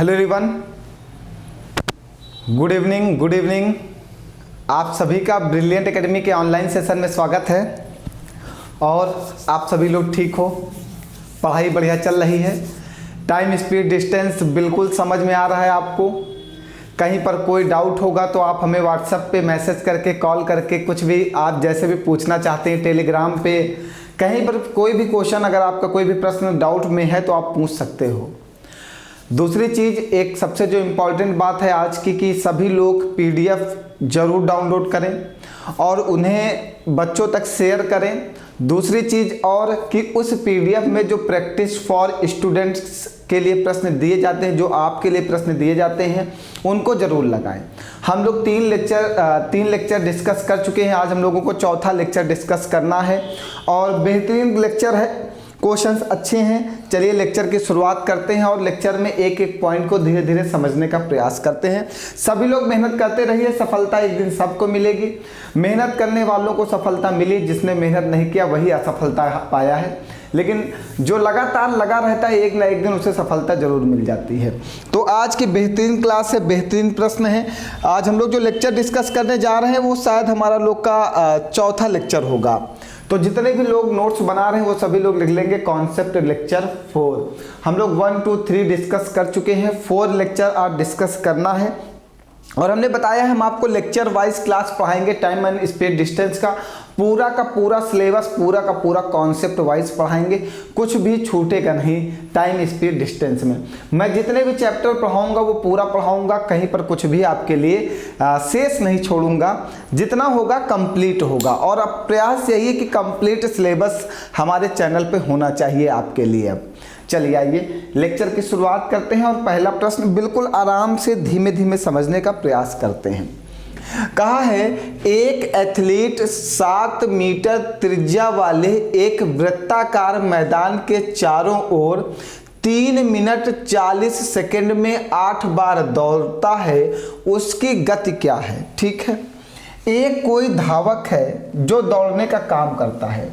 Hello everyone, good evening. आप सभी का ब्रिलियंट एकेडमी के ऑनलाइन सेशन में स्वागत है। और आप सभी लोग ठीक हो, पढ़ाई बढ़िया चल रही है, टाइम स्पीड डिस्टेंस बिल्कुल समझ में आ रहा है आपको। कहीं पर कोई डाउट होगा तो आप हमें व्हाट्सएप पे मैसेज करके, कॉल करके, कुछ भी आप जैसे भी पूछना चाहते हैं, टेलीग्राम पे कहीं पर कोई भी क्वेश्चन, अगर आपका कोई भी प्रश्न डाउट में है तो आप पूछ सकते हो। दूसरी चीज़, एक सबसे जो इम्पॉर्टेंट बात है आज की, कि सभी लोग पीडीएफ ज़रूर डाउनलोड करें और उन्हें बच्चों तक शेयर करें। दूसरी चीज़ और कि उस पीडीएफ में जो प्रैक्टिस फॉर स्टूडेंट्स के लिए प्रश्न दिए जाते हैं, जो आपके लिए प्रश्न दिए जाते हैं, उनको ज़रूर लगाएं। हम लोग तीन लेक्चर डिस्कस कर चुके हैं। आज हम लोगों को चौथा लेक्चर डिस्कस करना है और बेहतरीन लेक्चर है, क्वेश्चंस अच्छे हैं। चलिए लेक्चर की शुरुआत करते हैं और लेक्चर में एक एक पॉइंट को धीरे धीरे समझने का प्रयास करते हैं। सभी लोग मेहनत करते रहिए, सफलता एक दिन सबको मिलेगी। मेहनत करने वालों को सफलता मिली, जिसने मेहनत नहीं किया वही असफलता पाया है। लेकिन जो लगातार लगा रहता है, एक ना एक दिन उसे सफलता जरूर मिल जाती है। तो आज की बेहतरीन क्लास है, बेहतरीन प्रश्न है। आज हम लोग जो लेक्चर डिस्कस करने जा रहे हैं वो शायद हमारा लोग का चौथा लेक्चर होगा। तो जितने भी लोग नोट्स बना रहे हैं वो सभी लोग लिख लेंगे कॉन्सेप्ट लेक्चर 4। हम लोग 1, 2, 3 डिस्कस कर चुके हैं, 4 लेक्चर आज डिस्कस करना है। और हमने बताया हम आपको लेक्चर वाइज क्लास पढ़ाएंगे। टाइम एंड स्पीड डिस्टेंस का पूरा सिलेबस, पूरा कॉन्सेप्ट वाइज पढ़ाएंगे, कुछ भी छूटेगा नहीं टाइम स्पीड डिस्टेंस में। मैं जितने भी चैप्टर पढ़ाऊंगा वो पूरा पढ़ाऊंगा, कहीं पर कुछ भी आपके लिए शेष नहीं छोड़ूंगा। जितना होगा कंप्लीट होगा और अब प्रयास यही है कि कंप्लीट सिलेबस हमारे चैनल पे होना चाहिए आपके लिए। अब चलिए आइए लेक्चर की शुरुआत करते हैं और पहला प्रश्न बिल्कुल आराम से धीमे धीमे समझने का प्रयास करते हैं। कहा है, एक एथलीट 7 मीटर त्रिज्या वाले एक वृत्ताकार मैदान के चारों ओर 3 मिनट 40 सेकंड में 8 बार दौड़ता है, उसकी गति क्या है? ठीक है, एक कोई धावक है जो दौड़ने का काम करता है।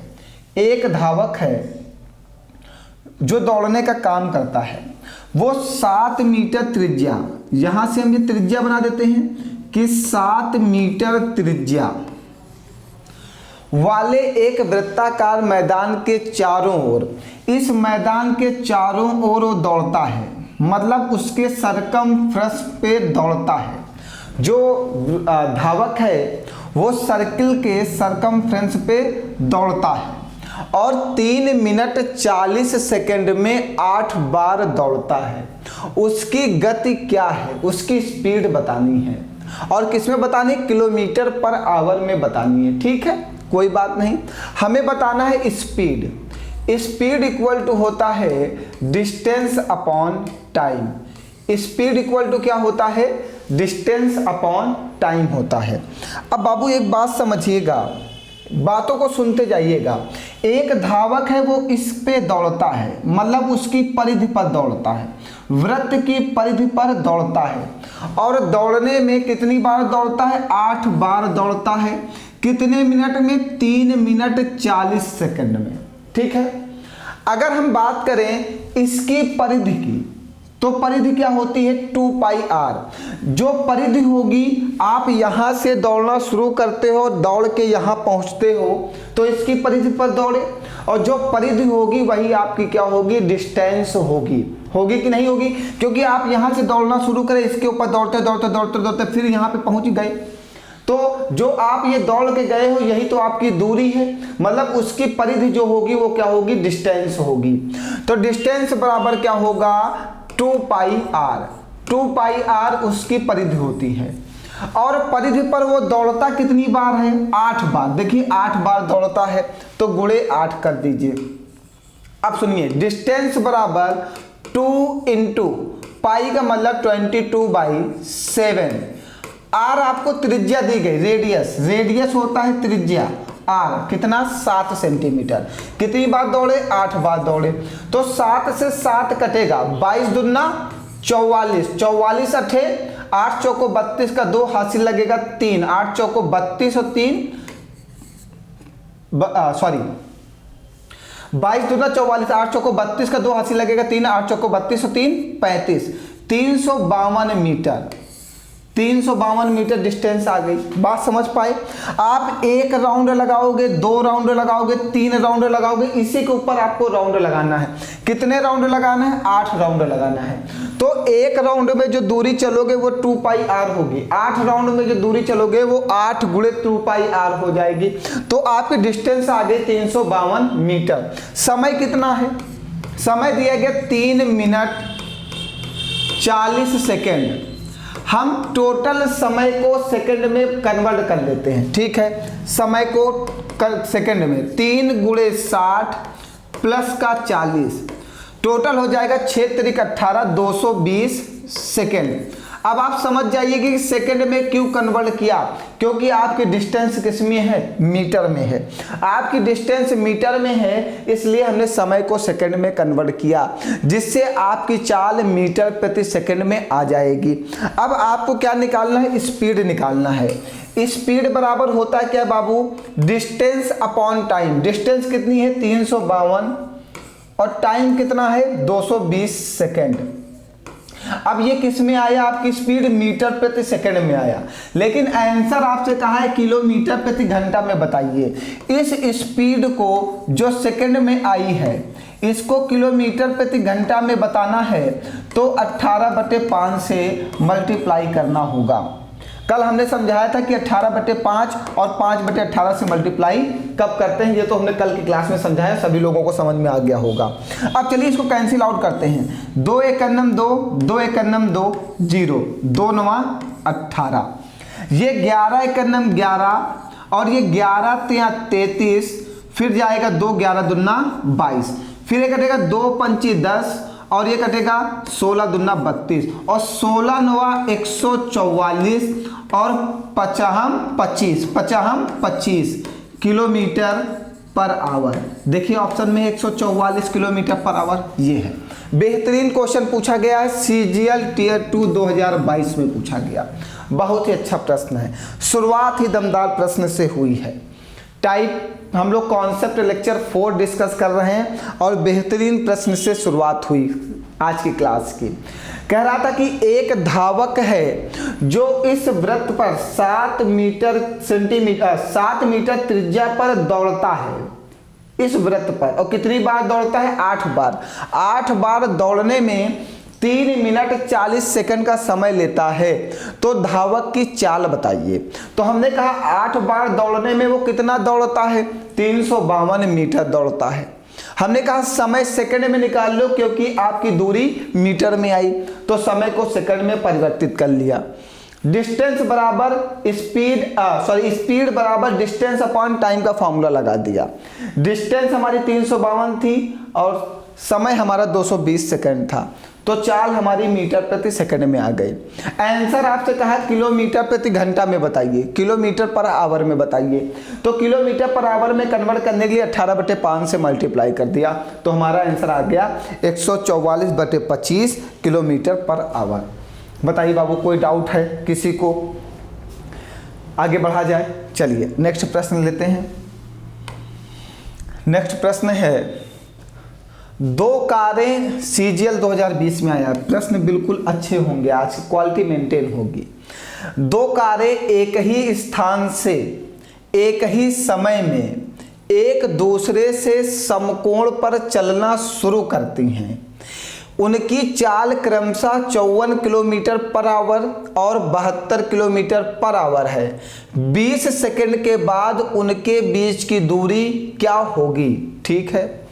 एक धावक है जो दौड़ने का काम करता है, वो 7 मीटर त्रिज्या, यहां से हम ये त्रिज्या बना देते हैं कि 7 मीटर त्रिज्या वाले एक वृत्ताकार मैदान के चारों ओर, इस मैदान के चारों ओर वो दौड़ता है, मतलब उसके सरकमफ्रेंस पे दौड़ता है। जो धावक है वो सर्किल के सरकमफ्रेंस पे दौड़ता है और 3 मिनट 40 सेकंड में 8 बार दौड़ता है। उसकी गति क्या है? उसकी स्पीड बतानी है। और किस में बतानी? किलोमीटर पर आवर में बतानी है। ठीक है, कोई बात नहीं, हमें बताना है स्पीड। स्पीड इक्वल टू होता है distance upon time. Speed equal to क्या होता है? डिस्टेंस अपॉन टाइम होता है। अब बाबू एक बात समझिएगा, बातों को सुनते जाइएगा। एक धावक है वो इस पे दौड़ता है, मतलब उसकी परिधि पर दौड़ता है, वृत्त की परिधि पर दौड़ता है। और दौड़ने में कितनी बार दौड़ता है? 8 बार दौड़ता है। कितने मिनट में? 3 मिनट 40 सेकंड में। ठीक है, अगर हम बात करें इसकी परिधि की, तो परिधि क्या होती है? 2πr। जो परिधि होगी, आप यहां से दौड़ना शुरू करते हो, दौड़ के यहां पहुंचते हो तो इसकी परिधि पर दौड़े, और जो परिधि होगी वही आपकी क्या होगी? डिस्टेंस होगी। होगी कि नहीं होगी? क्योंकि आप यहां से दौड़ना शुरू करें, इसके ऊपर दौड़ते दौड़ते दौड़ते दौड़ते फिर यहां पे पहुंच गए, तो जो आप ये दौड़ के गए हो यही तो आपकी दूरी है, मतलब उसकी परिधि जो होगी वो क्या होगी? डिस्टेंस होगी। तो डिस्टेंस बराबर क्या होगा? 2πr। 2πr उसकी परिधि होती है। और परिधि पर वो दौड़ता कितनी बार है? 8 बार। देखिए 8 बार दौड़ता है तो गुणे 8 कर दीजिए। अब सुनिए, डिस्टेंस बराबर 2 इंटू पाई का मतलब 22/7। आर आपको त्रिज्या दी गई, रेडियस होता है त्रिज्या। आर कितना? 7 सेंटीमीटर। कितनी बार दौड़े? 8 बार दौड़े। तो 7 से 7 कटेगा, 22 दूना 44, 44 अठे 8 चौको 32 का 2 हासिल लगेगा 3, 8 चौको 32 और 3 सॉरी 22 दूना 44, 8 चौको 32 का 2 हासिल लगेगा 3, 8 चौको 32 और 3 35। 352 मीटर, 352 मीटर डिस्टेंस आ गई। बात समझ पाए? आप एक राउंड लगाओगे, 2 राउंड लगाओगे, 3 राउंड लगाओगे, इसी के ऊपर आपको राउंड लगाना है। कितने राउंड लगाना है? 8 राउंड लगाना है। तो एक राउंड में जो दूरी चलोगे वो 2 पाई आर होगी। 8 राउंड में जो दूरी चलोगे वो 8 गुणे 2 पाई आर हो जाएगी। तो आपकी डिस्टेंस आ गई 352 मीटर। समय कितना है? समय दिया गया 3 मिनट 40 सेकेंड। हम टोटल समय को सेकंड में कन्वर्ट कर लेते हैं, ठीक है। समय को सेकंड में 3 गुणे 60 प्लस का 40, टोटल हो जाएगा 6 त्रिक 18, 220 सेकेंड। अब आप समझ जाइए कि सेकंड में क्यों कन्वर्ट किया, क्योंकि आपकी डिस्टेंस किस में है? मीटर में है। आपकी डिस्टेंस मीटर में है, इसलिए हमने समय को सेकंड में कन्वर्ट किया, जिससे आपकी चाल मीटर प्रति सेकंड में आ जाएगी। अब आपको क्या निकालना है? स्पीड निकालना है। स्पीड बराबर होता है क्या बाबू? Distance upon time. डिस्टेंस कितनी है? 352 और टाइम कितना है? 220 सेकेंड। अब ये किस में आया? आपकी स्पीड मीटर प्रति सेकंड में आया, लेकिन आंसर आपसे कहा है किलोमीटर प्रति घंटा में बताइए। इस स्पीड को जो सेकंड में आई है, इसको किलोमीटर प्रति घंटा में बताना है तो 18/5 से मल्टीप्लाई करना होगा। कल हमने समझाया था कि 18/5 और 5/18 से मल्टीप्लाई कब करते हैं, ये तो हमने कल की क्लास में समझाया, सभी लोगों को समझ में आ गया होगा। अब चलिए इसको कैंसिल आउट करते हैं। 2 एकन्नम 2, 2 एकन्नम 2, 0, 2 9 18, ये 11 एकन्नम 11 और ये 11 3 33, फिर जाएगा 2 11 दूना 22, फिर ये कटेगा 2 पंची 10 और ये कटेगा 16 दूना 32 और 16 9 144 और 25 किलोमीटर पर आवर। देखिए ऑप्शन में 144 किलोमीटर पर आवर ये है। बेहतरीन क्वेश्चन पूछा गया है, सीजीएल टियर 2 2022 में पूछा गया। बहुत ही अच्छा प्रश्न है, शुरुआत ही दमदार प्रश्न से हुई है। टाइप हम लोग कॉन्सेप्ट लेक्चर 4 डिस्कस कर रहे हैं और बेहतरीन प्रश्न से शुरुआत हुई आज की क्लास की। कह रहा था कि एक धावक है जो इस वृत्त पर 7 मीटर त्रिज्या पर दौड़ता है, इस वृत्त पर, और कितनी बार दौड़ता है? 8 बार। 8 बार दौड़ने में 3 मिनट 40 सेकंड का समय लेता है, तो धावक की चाल बताइए। तो हमने कहा 8 बार दौड़ने में वो कितना दौड़ता है? 352 मीटर दौड़ता है। हमने कहा समय सेकंड में निकाल लो, क्योंकि आपकी दूरी मीटर में आई, तो समय को सेकंड में परिवर्तित कर लिया। डिस्टेंस बराबर स्पीड बराबर डिस्टेंस अपॉन टाइम का फॉर्मूला लगा दिया। डिस्टेंस हमारी 352 थी और समय हमारा 220 सेकंड था, तो चाल हमारी मीटर प्रति सेकंड में आ गई। आंसर आपसे कहा किलोमीटर प्रति घंटा में बताइए, किलोमीटर पर आवर में बताइए। तो किलोमीटर पर आवर में कन्वर्ट करने के लिए 18/5 से मल्टीप्लाई कर दिया, तो हमारा आंसर आ गया 144/25 किलोमीटर पर आवर। बताइए बाबू, कोई डाउट है किसी को? आगे बढ़ा जाए। चलिए नेक्स्ट प्रश्न लेते हैं। नेक्स्ट प्रश्न है, 2 कारें सीजीएल 2020 में आया। प्रश्न बिल्कुल अच्छे होंगे, आज की क्वालिटी मेंटेन होगी। 2 कारें एक ही स्थान से एक ही समय में एक दूसरे से समकोण पर चलना शुरू करती हैं। उनकी चाल क्रमशः 54 किलोमीटर पर आवर और 72 किलोमीटर पर आवर है। 20 सेकंड के बाद उनके बीच की दूरी क्या होगी? ठीक है,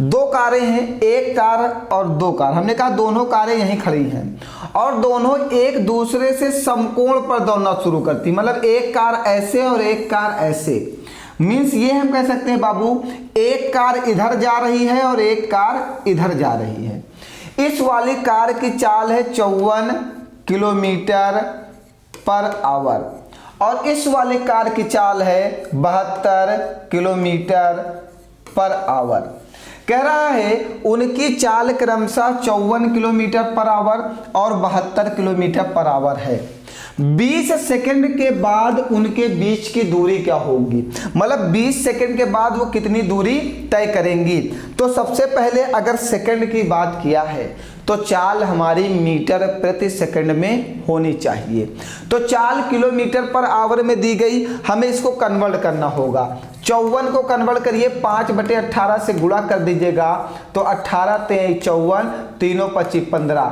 2 कारें हैं, एक कार और 2 कार। हमने कहा दोनों कारें यहीं खड़ी हैं और दोनों एक दूसरे से समकोण पर दौड़ना शुरू करती, मतलब एक कार ऐसे और एक कार ऐसे। मीन्स ये हम कह सकते हैं बाबू, एक कार इधर जा रही है और एक कार इधर जा रही है। इस वाली कार की चाल है 54 किलोमीटर पर आवर और इस वाली कार की चाल है 72 किलोमीटर पर आवर। कह रहा है उनकी चाल क्रमशः 54 किलोमीटर पर आवर और 72 किलोमीटर पर आवर है। 20 सेकंड के बाद उनके बीच की दूरी क्या होगी, मतलब 20 सेकंड के बाद वो कितनी दूरी तय करेंगी। तो सबसे पहले अगर सेकंड की बात किया है तो चाल हमारी मीटर प्रति सेकंड में होनी चाहिए। तो चाल किलोमीटर पर आवर में दी गई, हमें इसको कन्वर्ट करना होगा। 54 को कन्वर्ट करिए 5/18 से गुणा कर दीजिएगा, तो 18 × 54, तीनों 25 15।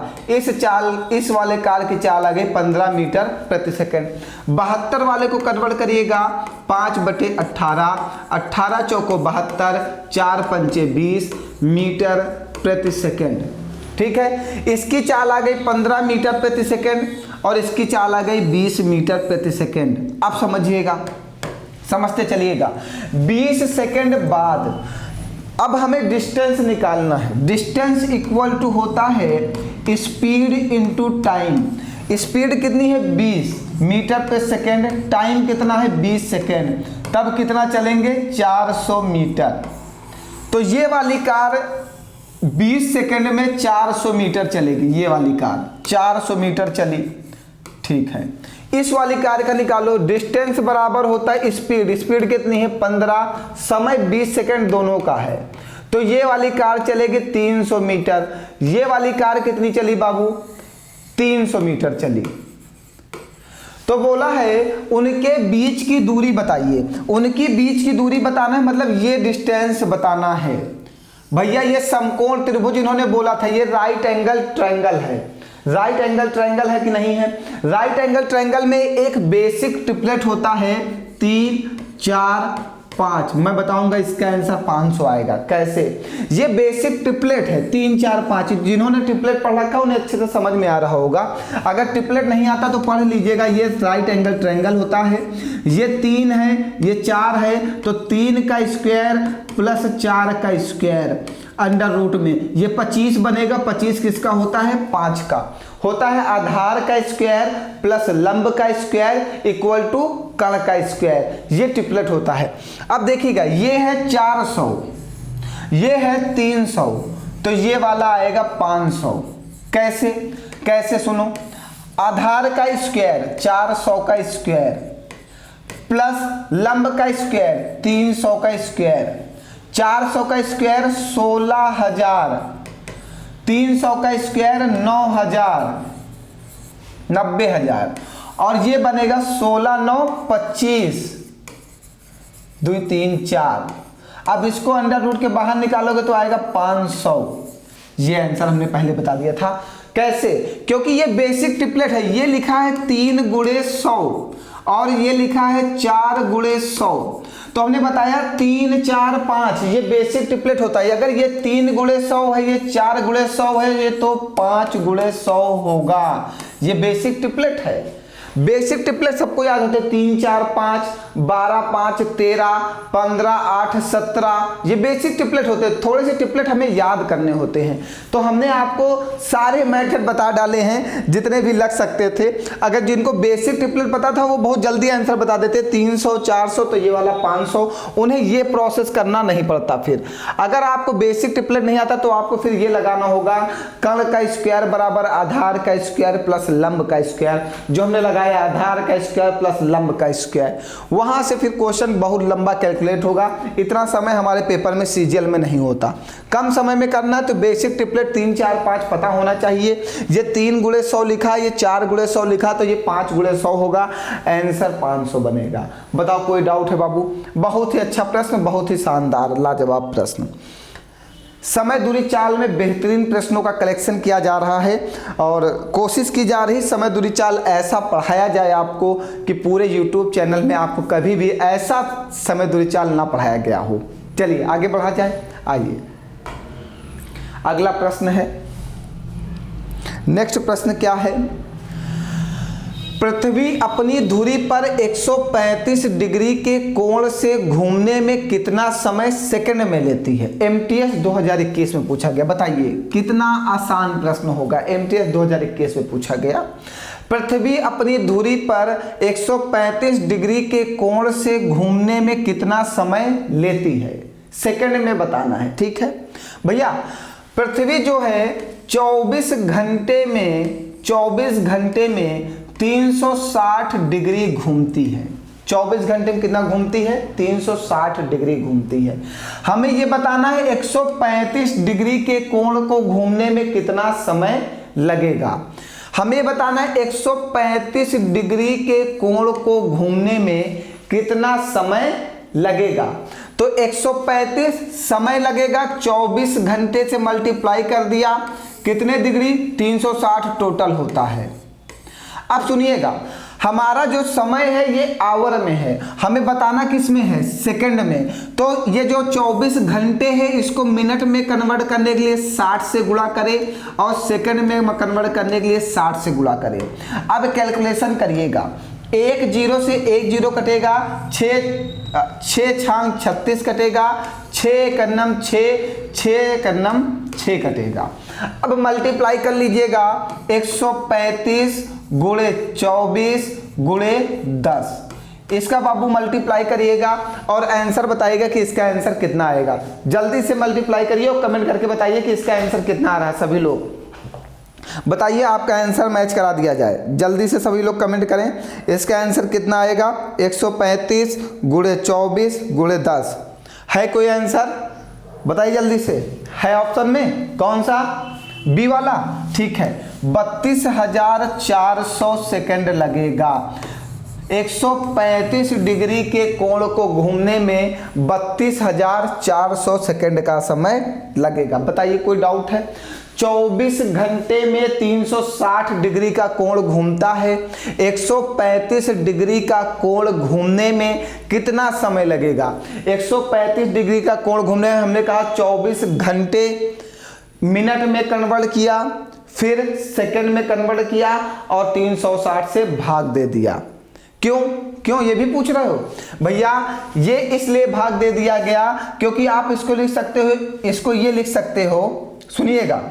इस वाले कार की चाल आ गई 15 मीटर प्रति सेकंड। 72 वाले को कन्वर्ट करिएगा 5/18, 18 चौको 72, 4 पंचे 20 मीटर प्रति सेकंड। ठीक है, इसकी चाल आ गई 15 मीटर प्रति सेकंड और इसकी चाल आ गई 20 मीटर प्रति सेकंड। आप समझिएगा, समझते चलिएगा। 20 सेकंड बाद अब हमें डिस्टेंस निकालना है। डिस्टेंस इक्वल टू होता है स्पीड इनटू टाइम। स्पीड कितनी है 20 मीटर प्रति सेकंड, टाइम कितना है 20 सेकंड, तब कितना चलेंगे 400 मीटर। तो ये वाली कार 20 सेकंड में 400 मीटर चलेगी, ये वाली कार 400 मीटर चली। ठीक है, इस वाली कार का निकालो। डिस्टेंस बराबर होता है स्पीड, स्पीड कितनी है 15, समय 20 सेकंड दोनों का है। तो ये वाली कार चलेगी 300 मीटर, ये वाली कार कितनी चली बाबू 300 मीटर चली। तो बोला है उनके बीच की दूरी बताइए। उनकी बीच की दूरी बताना है, मतलब ये डिस्टेंस बताना है। भैया ये समकोण त्रिभुज इन्होंने बोला था, ये राइट एंगल ट्रायंगल है। राइट एंगल ट्रायंगल है कि नहीं है? राइट एंगल ट्रायंगल में एक बेसिक ट्रिपलेट होता है 3 4 5। मैं बताऊंगा इसका आंसर 500 आएगा। कैसे? ये बेसिक ट्रिपलेट है 3 4 5। जिन्होंने ट्रिपलेट पढ़ रखा उन्हें अच्छे से समझ में आ रहा होगा। अगर ट्रिपलेट नहीं आता तो पढ़ लीजिएगा। ये राइट एंगल ट्रायंगल होता है, ये 3 है, ये 4 है, तो 3 का स्क्वायर प्लस 4 का स्क्वायर अंडर रूट में ये 25 बनेगा। 25 किसका होता है 5 का होता है। आधार का स्क्वायर प्लस लंब का स्क्वायर इक्वल टू कर्ण का स्क्वायर, ये ट्रिपलेट होता है। अब देखिएगा ये है 400, ये है 300, तो ये वाला आएगा 500। कैसे? कैसे सुनो, आधार का स्क्वायर 400 का स्क्वायर प्लस लंब का स्क्वायर 300 का स्क्वायर, 400 का स्क्वायर 16,000, 300 का स्क्वायर 9,000, 90,000 और ये बनेगा 16 9 25, 2 3 4। अब इसको अंडर रूट के बाहर निकालोगे तो आएगा 500। ये आंसर हमने पहले बता दिया था। कैसे? क्योंकि ये बेसिक ट्रिपलेट है। ये लिखा है 3 × 100 और ये लिखा है 4 × 100। तो हमने बताया 3 4 5 ये बेसिक ट्रिपलेट होता है। अगर ये 3 × 100 है, ये 4 × 100 है, ये तो 5 × 100 होगा। ये बेसिक ट्रिपलेट है। बेसिक ट्रिपलेट सबको याद होते हैं 3 4 5, 12 5 13, 15 8 17। ये बेसिक ट्रिपलेट होते हैं। थोड़े से ट्रिपलेट हमें याद करने होते हैं। तो हमने आपको सारे मेथड बता डाले हैं जितने भी लग सकते थे। अगर जिनको बेसिक ट्रिपलेट पता था वो बहुत जल्दी आंसर बता देते। 300 400 तो ये वाला 500, उन्हें ये प्रोसेस करना नहीं पड़ता। फिर अगर आपको बेसिक ट्रिपलेट नहीं आता तो आपको फिर ये लगाना होगा कर्ण का स्क्वायर बराबर आधार का स्क्वायर प्लस लंब का स्क्वायर, जो हमने लगाया आधार का स्क्वायर प्लस लंब का स्क्वायर। वहां से फिर क्वेश्चन बहुत लंबा कैलकुलेट होगा। इतना समय हमारे पेपर में सीजीएल में नहीं होता। कम समय में करना है तो बेसिक ट्रिपलेट 3 4 5 पता होना चाहिए। ये 3 × 100 लिखा, ये 4 × 100 लिखा, तो ये 5 × 100 होगा। आंसर 500 बनेगा। बताओ कोई डाउट है बाबू? बहुत ही अच्छा प्रश्न, बहुत ही शानदार लाजवाब प्रश्न। समय दूरी चाल में बेहतरीन प्रश्नों का कलेक्शन किया जा रहा है और कोशिश की जा रही समय दूरी चाल ऐसा पढ़ाया जाए आपको कि पूरे YouTube चैनल में आपको कभी भी ऐसा समय दूरी चाल ना पढ़ाया गया हो। चलिए आगे बढ़ा जाए। आइए अगला प्रश्न है। नेक्स्ट प्रश्न क्या है? पृथ्वी अपनी धुरी पर 135 डिग्री के कोण से घूमने में कितना समय सेकंड में लेती है? MTS 2021 में पूछा गया। बताइए कितना आसान प्रश्न होगा। MTS 2021 में पूछा गया। पृथ्वी अपनी धुरी पर 135 डिग्री के कोण से घूमने में कितना समय लेती है? सेकंड में बताना है। ठीक है भैया, पृथ्वी जो है 24 घंटे में 360 डिग्री घूमती है। 24 घंटे में कितना घूमती है? 360 डिग्री घूमती है। हमें ये बताना है 135 डिग्री के कोण को घूमने में कितना समय लगेगा। हमें बताना है 135 डिग्री के कोण को घूमने में कितना समय लगेगा। तो 135 समय लगेगा, 24 घंटे से मल्टीप्लाई कर दिया, कितने डिग्री? 360 टोटल होता है। अब सुनिएगा, हमारा जो समय है ये आवर में है, हमें बताना किस में है? सेकंड में। तो ये जो 24 घंटे है इसको मिनट में कन्वर्ट करने के लिए 60 से गुणा करें और सेकंड में कन्वर्ट करने के लिए 60 से गुणा करें। अब कैलकुलेशन करिएगा, एक जीरो से एक जीरो कटेगा, 6 छांग 36 कटेगा, 6 कन्नम 6 कन्नम 6 कटेगा। अब मल्टीप्लाई कर लीजिएगा, 135 गुणे 24 गुणे 10, इसका बाबू मल्टीप्लाई करिएगा और आंसर बताइएगा कि इसका आंसर कितना आएगा। जल्दी से मल्टीप्लाई करिए और कमेंट करके बताइए कि इसका आंसर कितना आ रहा है। सभी लोग बताइए, आपका आंसर मैच करा दिया जाए। जल्दी से सभी लोग कमेंट करें, इसका आंसर कितना आएगा? 135 गुणे 24 गुणे 10। है कोई आंसर? बताइए जल्दी से। है ऑप्शन में कौन सा? बी वाला। ठीक है, 32,400 सेकंड लगेगा। 135 डिग्री के कोण को घूमने में 32,400 सेकंड का समय लगेगा। बताइए कोई डाउट है? 24 घंटे में 360 डिग्री का कोण घूमता है, 135 डिग्री का कोण घूमने में कितना समय लगेगा? 135 डिग्री का कोण घूमने में हमने कहा 24 घंटे, मिनट में कन्वर्ट किया, फिर सेकंड में कन्वर्ट किया और 360 से भाग दे दिया। क्यों ये भी पूछ रहे हो? भैया ये इसलिए भाग दे दिया गया क्योंकि आप इसको लिख सकते हो, इसको ये लिख सकते हो, सुनिएगा,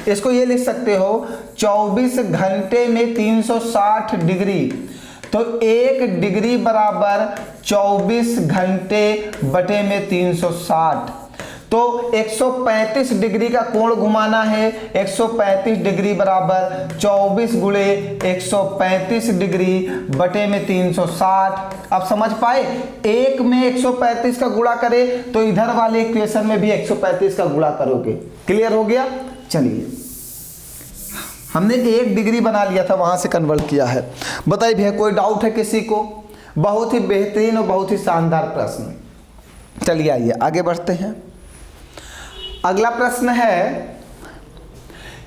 इसको ये लिख सकते हो 24 घंटे में 360 डिग्री, तो 1 डिग्री बराबर 24 घंटे बटे में 360। तो 135 डिग्री का कोण घुमाना है, 135 डिग्री बराबर 24 गुणे 135 डिग्री बटे में 360। अब समझ पाए? एक में 135 का गुणा करें तो इधर वाले इक्वेशन में भी 135 का गुणा करोगे। क्लियर हो गया? चलिए, हमने 1 डिग्री बना लिया था, वहां से कन्वर्ट किया है। बताइए भैया कोई डाउट है किसी को? बहुत ही बेहतरीन और बहुत ही शानदार प्रश्न। चलिए आइए आगे बढ़ते हैं। अगला प्रश्न है,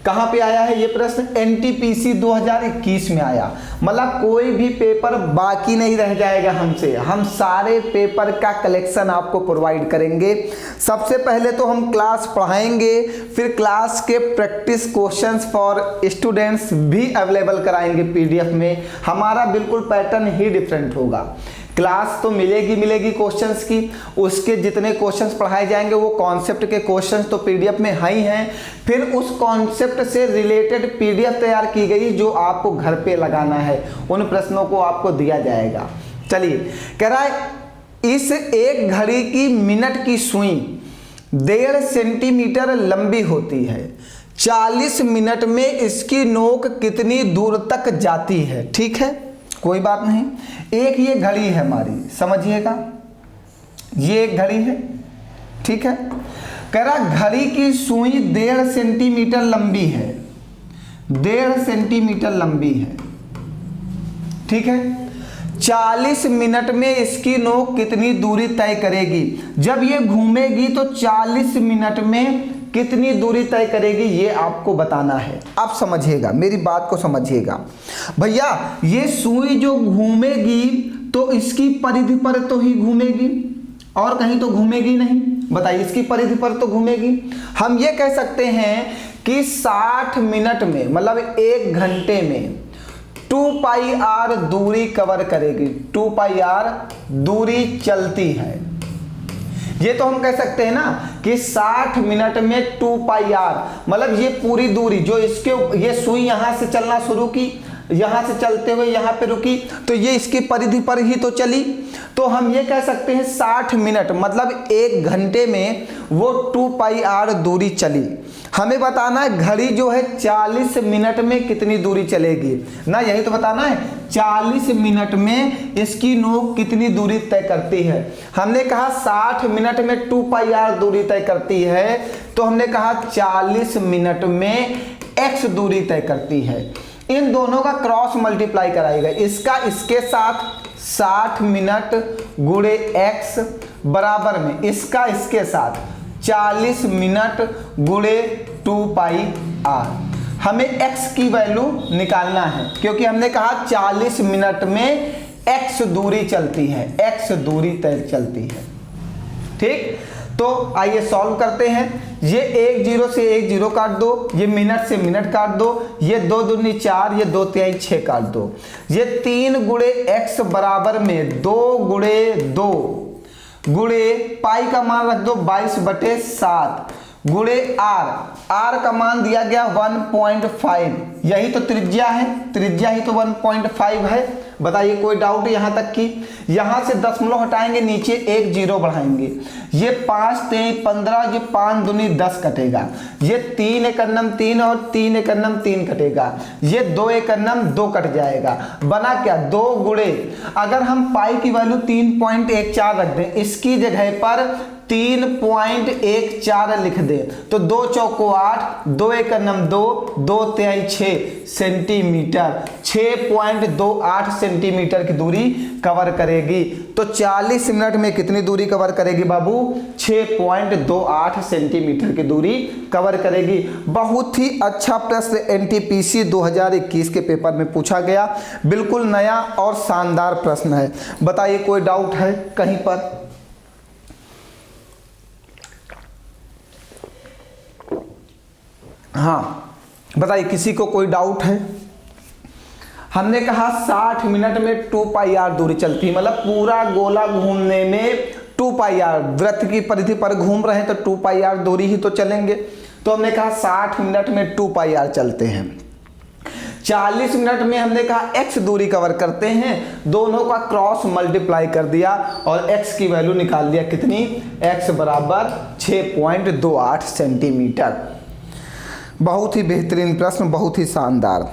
कहां पे आया है ये प्रश्न? एनटीपीसी 2021 में आया। मतलब कोई भी पेपर बाकी नहीं रह जाएगा हमसे, हम सारे पेपर का कलेक्शन आपको प्रोवाइड करेंगे। सबसे पहले तो हम क्लास पढ़ाएंगे, फिर क्लास के प्रैक्टिस क्वेश्चंस फॉर स्टूडेंट्स भी अवेलेबल कराएंगे पीडीएफ में। हमारा बिल्कुल पैटर्न ही डिफरेंट होगा। क्लास तो मिलेगी क्वेश्चंस की, उसके जितने क्वेश्चंस पढ़ाए जाएंगे वो कॉन्सेप्ट के क्वेश्चंस तो पीडीएफ में है ही हैं, फिर उस कॉन्सेप्ट से रिलेटेड पीडीएफ तैयार की गई जो आपको घर पे लगाना है, उन प्रश्नों को आपको दिया जाएगा। चलिए, कह रहा है इस एक घड़ी की मिनट की सुई 1.5 सेंटीमीटर लंबी होती है, 40 मिनट में इसकी नोक कितनी दूर तक जाती है? ठीक है, कोई बात नहीं। एक ये घड़ी है हमारी, समझिएगा, ये एक घड़ी है, ठीक है। कह रहा घड़ी की सुई 1.5 सेंटीमीटर लंबी है, 1.5 सेंटीमीटर लंबी है, ठीक है। 40 मिनट में इसकी नोक कितनी दूरी तय करेगी? जब ये घूमेगी तो 40 मिनट में कितनी दूरी तय करेगी ये आपको बताना है। आप समझिएगा, मेरी बात को समझिएगा भैया। ये सुई जो घूमेगी तो इसकी परिधि पर तो ही घूमेगी और कहीं तो घूमेगी नहीं। बताइए, इसकी परिधि पर तो घूमेगी। हम ये कह सकते हैं कि 60 मिनट में, मतलब 1 घंटे में 2πr दूरी कवर करेगी। 2πr दूरी चलती है। ये तो हम कह सकते हैं ना कि 60 मिनट में 2πr, मतलब ये पूरी दूरी जो इसके, ये सुई यहां से चलना शुरू की, यहाँ से चलते हुए यहाँ पे रुकी, तो ये इसकी परिधि पर ही तो चली। तो हम ये कह सकते हैं 60 मिनट मतलब 1 घंटे में वो 2πr दूरी चली। हमें बताना है घड़ी जो है 40 मिनट में कितनी दूरी चलेगी ना, यही तो बताना है 40 मिनट में इसकी नोक कितनी दूरी तय करती है। हमने कहा 60 मिनट में 2πr दूरी तय करती है, तो हमने कहा 40 मिनट में x दूरी तय करती है। इन दोनों का क्रॉस मल्टीप्लाई कराएगा, इसका इसके साथ 60 मिनट गुणे x बराबर में इसका इसके साथ 40 मिनट गुणे 2πr। हमें x की वैल्यू निकालना है, क्योंकि हमने कहा 40 मिनट में x दूरी चलती है, x दूरी तय चलती है। ठीक, तो आइए सॉल्व करते हैं। ये 1 0 से 1 0 काट दो, ये मिनट से मिनट काट दो, ये 2 दूनी 4, ये 2 तिहाई 6 काट दो। ये 3 गुणे x बराबर में 2 गुणे 2 गुणे पाई का मान रख दो 22/7 गुणे r का मान दिया गया 1.5, यही तो त्रिज्या है, त्रिज्या ही तो 1.5 है। बताइए कोई डाउट यहाँ तक की? यहाँ से दशमलव हटाएंगे, नीचे 1 0 बढ़ाएंगे, ये 5 3 15, ये 5 दूनी 10 कटेगा, ये 3 एकन्नम 3 और 3 एकन्नम 3 कटेगा, ये 2 एकन्नम 2 कट जाएगा, बना क्या 2 गुणे, अगर हम पाई की वैल्यू 3.14 रख दें, इसकी जगह पर 3.14 लिख दें, तो 2 चौको 8, 2 एकन्नम 2, 2 तिहाई 6 सेंटीमीटर, 6.28 सेंटीमीटर की दूरी कवर करेगी। तो 40 मिनट में कितनी दूरी कवर करेगी बाबू? 6.28 सेंटीमीटर की दूरी कवर करेगी। बहुत ही अच्छा प्रश्न एनटीपीसी 2021 के पेपर में पूछा गया, बिल्कुल नया और शानदार प्रश्न है। बताइए कोई डाउट है कहीं पर? हाँ बताइए, किसी को कोई डाउट है? हमने कहा 60 मिनट में 2πr दूरी चलती है, मतलब पूरा गोला घूमने में 2πr, वृत्त की परिधि पर घूम रहे हैं तो 2πr दूरी ही तो चलेंगे। तो हमने कहा 60 मिनट में 2πr चलते हैं। 40 मिनट में हमने कहा x दूरी कवर करते हैं, दोनों का क्रॉस मल्टीप्लाई कर दिया और x की वैल्यू निकाल दिया कितनी? x बराबर 6.28 सेंटीमीटर। बहुत ही बेहतरीन प्रश्न, बहुत ही शानदार।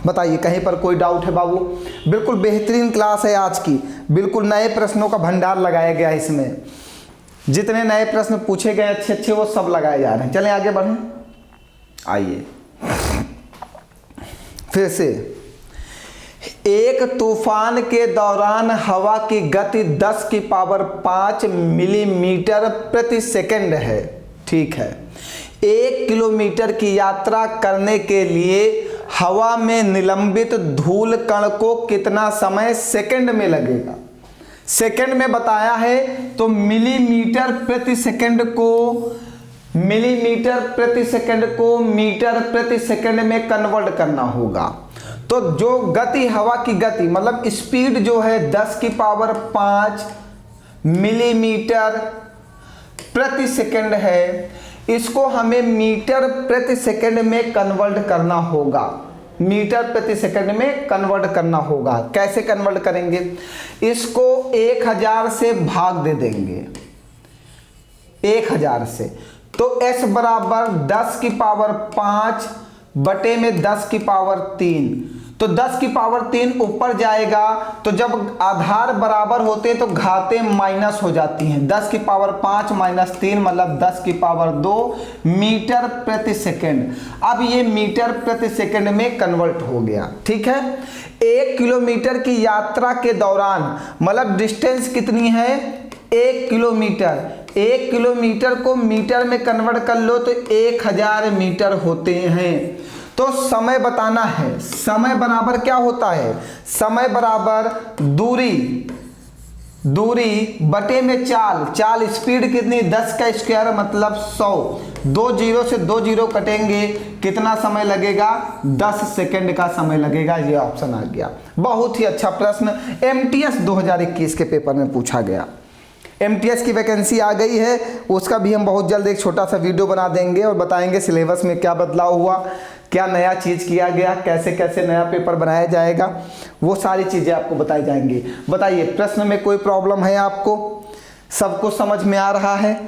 बताइए कहीं पर कोई डाउट है बाबू? बिल्कुल बेहतरीन क्लास है आज की, बिल्कुल नए प्रश्नों का भंडार लगाया गया है इसमें। जितने नए प्रश्न पूछे गए अच्छे अच्छे वो सब लगाए जा रहे हैं। चलें आगे बढ़ें। आइए फिर से, एक तूफान के दौरान हवा की गति 10⁵ मिलीमीटर प्रति सेकंड है। ठीक है, 1 किलोमीटर की यात्रा करने के लिए हवा में निलंबित धूल कण को कितना समय सेकंड में लगेगा? सेकंड में बताया है तो मिलीमीटर प्रति सेकंड को मीटर प्रति सेकंड में कन्वर्ट करना होगा। तो जो गति, हवा की गति मतलब स्पीड जो है 10⁵ मिलीमीटर प्रति सेकंड है, इसको हमें मीटर प्रति सेकंड में कन्वर्ट करना होगा। मीटर प्रति सेकंड में कन्वर्ट करना होगा। कैसे कन्वर्ट करेंगे? इसको 1000 से भाग दे देंगे, 1000 से, तो s बराबर 10⁵ बटे में 10⁵, तो 10⁵ ऊपर जाएगा, तो जब आधार बराबर होते हैं तो घातें माइनस हो जाती हैं। 10⁵ माइनस 3 मतलब 10⁵ मीटर प्रति सेकंड। अब ये मीटर प्रति सेकंड में कन्वर्ट हो गया। ठीक है, 1 किलोमीटर की यात्रा के दौरान मतलब डिस्टेंस कितनी है? 1 किलोमीटर। 1 किलोमीटर को मीटर में कन्वर्ट कर लो तो 1000 मीटर होते हैं। तो समय बताना है, समय बराबर क्या होता है? समय बराबर दूरी बटे में चाल स्पीड कितनी? 10 का स्क्वायर मतलब 100। 2 0 से 2 0 कटेंगे, कितना समय लगेगा? 10 सेकंड का समय लगेगा। ये ऑप्शन आ गया। बहुत ही अच्छा प्रश्न MTS 2021 के पेपर में पूछा गया। MTS की वैकेंसी आ गई है, उसका भी हम बहुत जल्द एक छोटा सा वीडियो बना देंगे और बताएंगे सिलेबस में क्या बदलाव हुआ, क्या नया चीज़ किया गया, कैसे कैसे नया पेपर बनाया जाएगा, वो सारी चीज़ें आपको बताई जाएंगी। बताइए प्रश्न में कोई प्रॉब्लम है आपको? सब कुछ समझ में आ रहा है?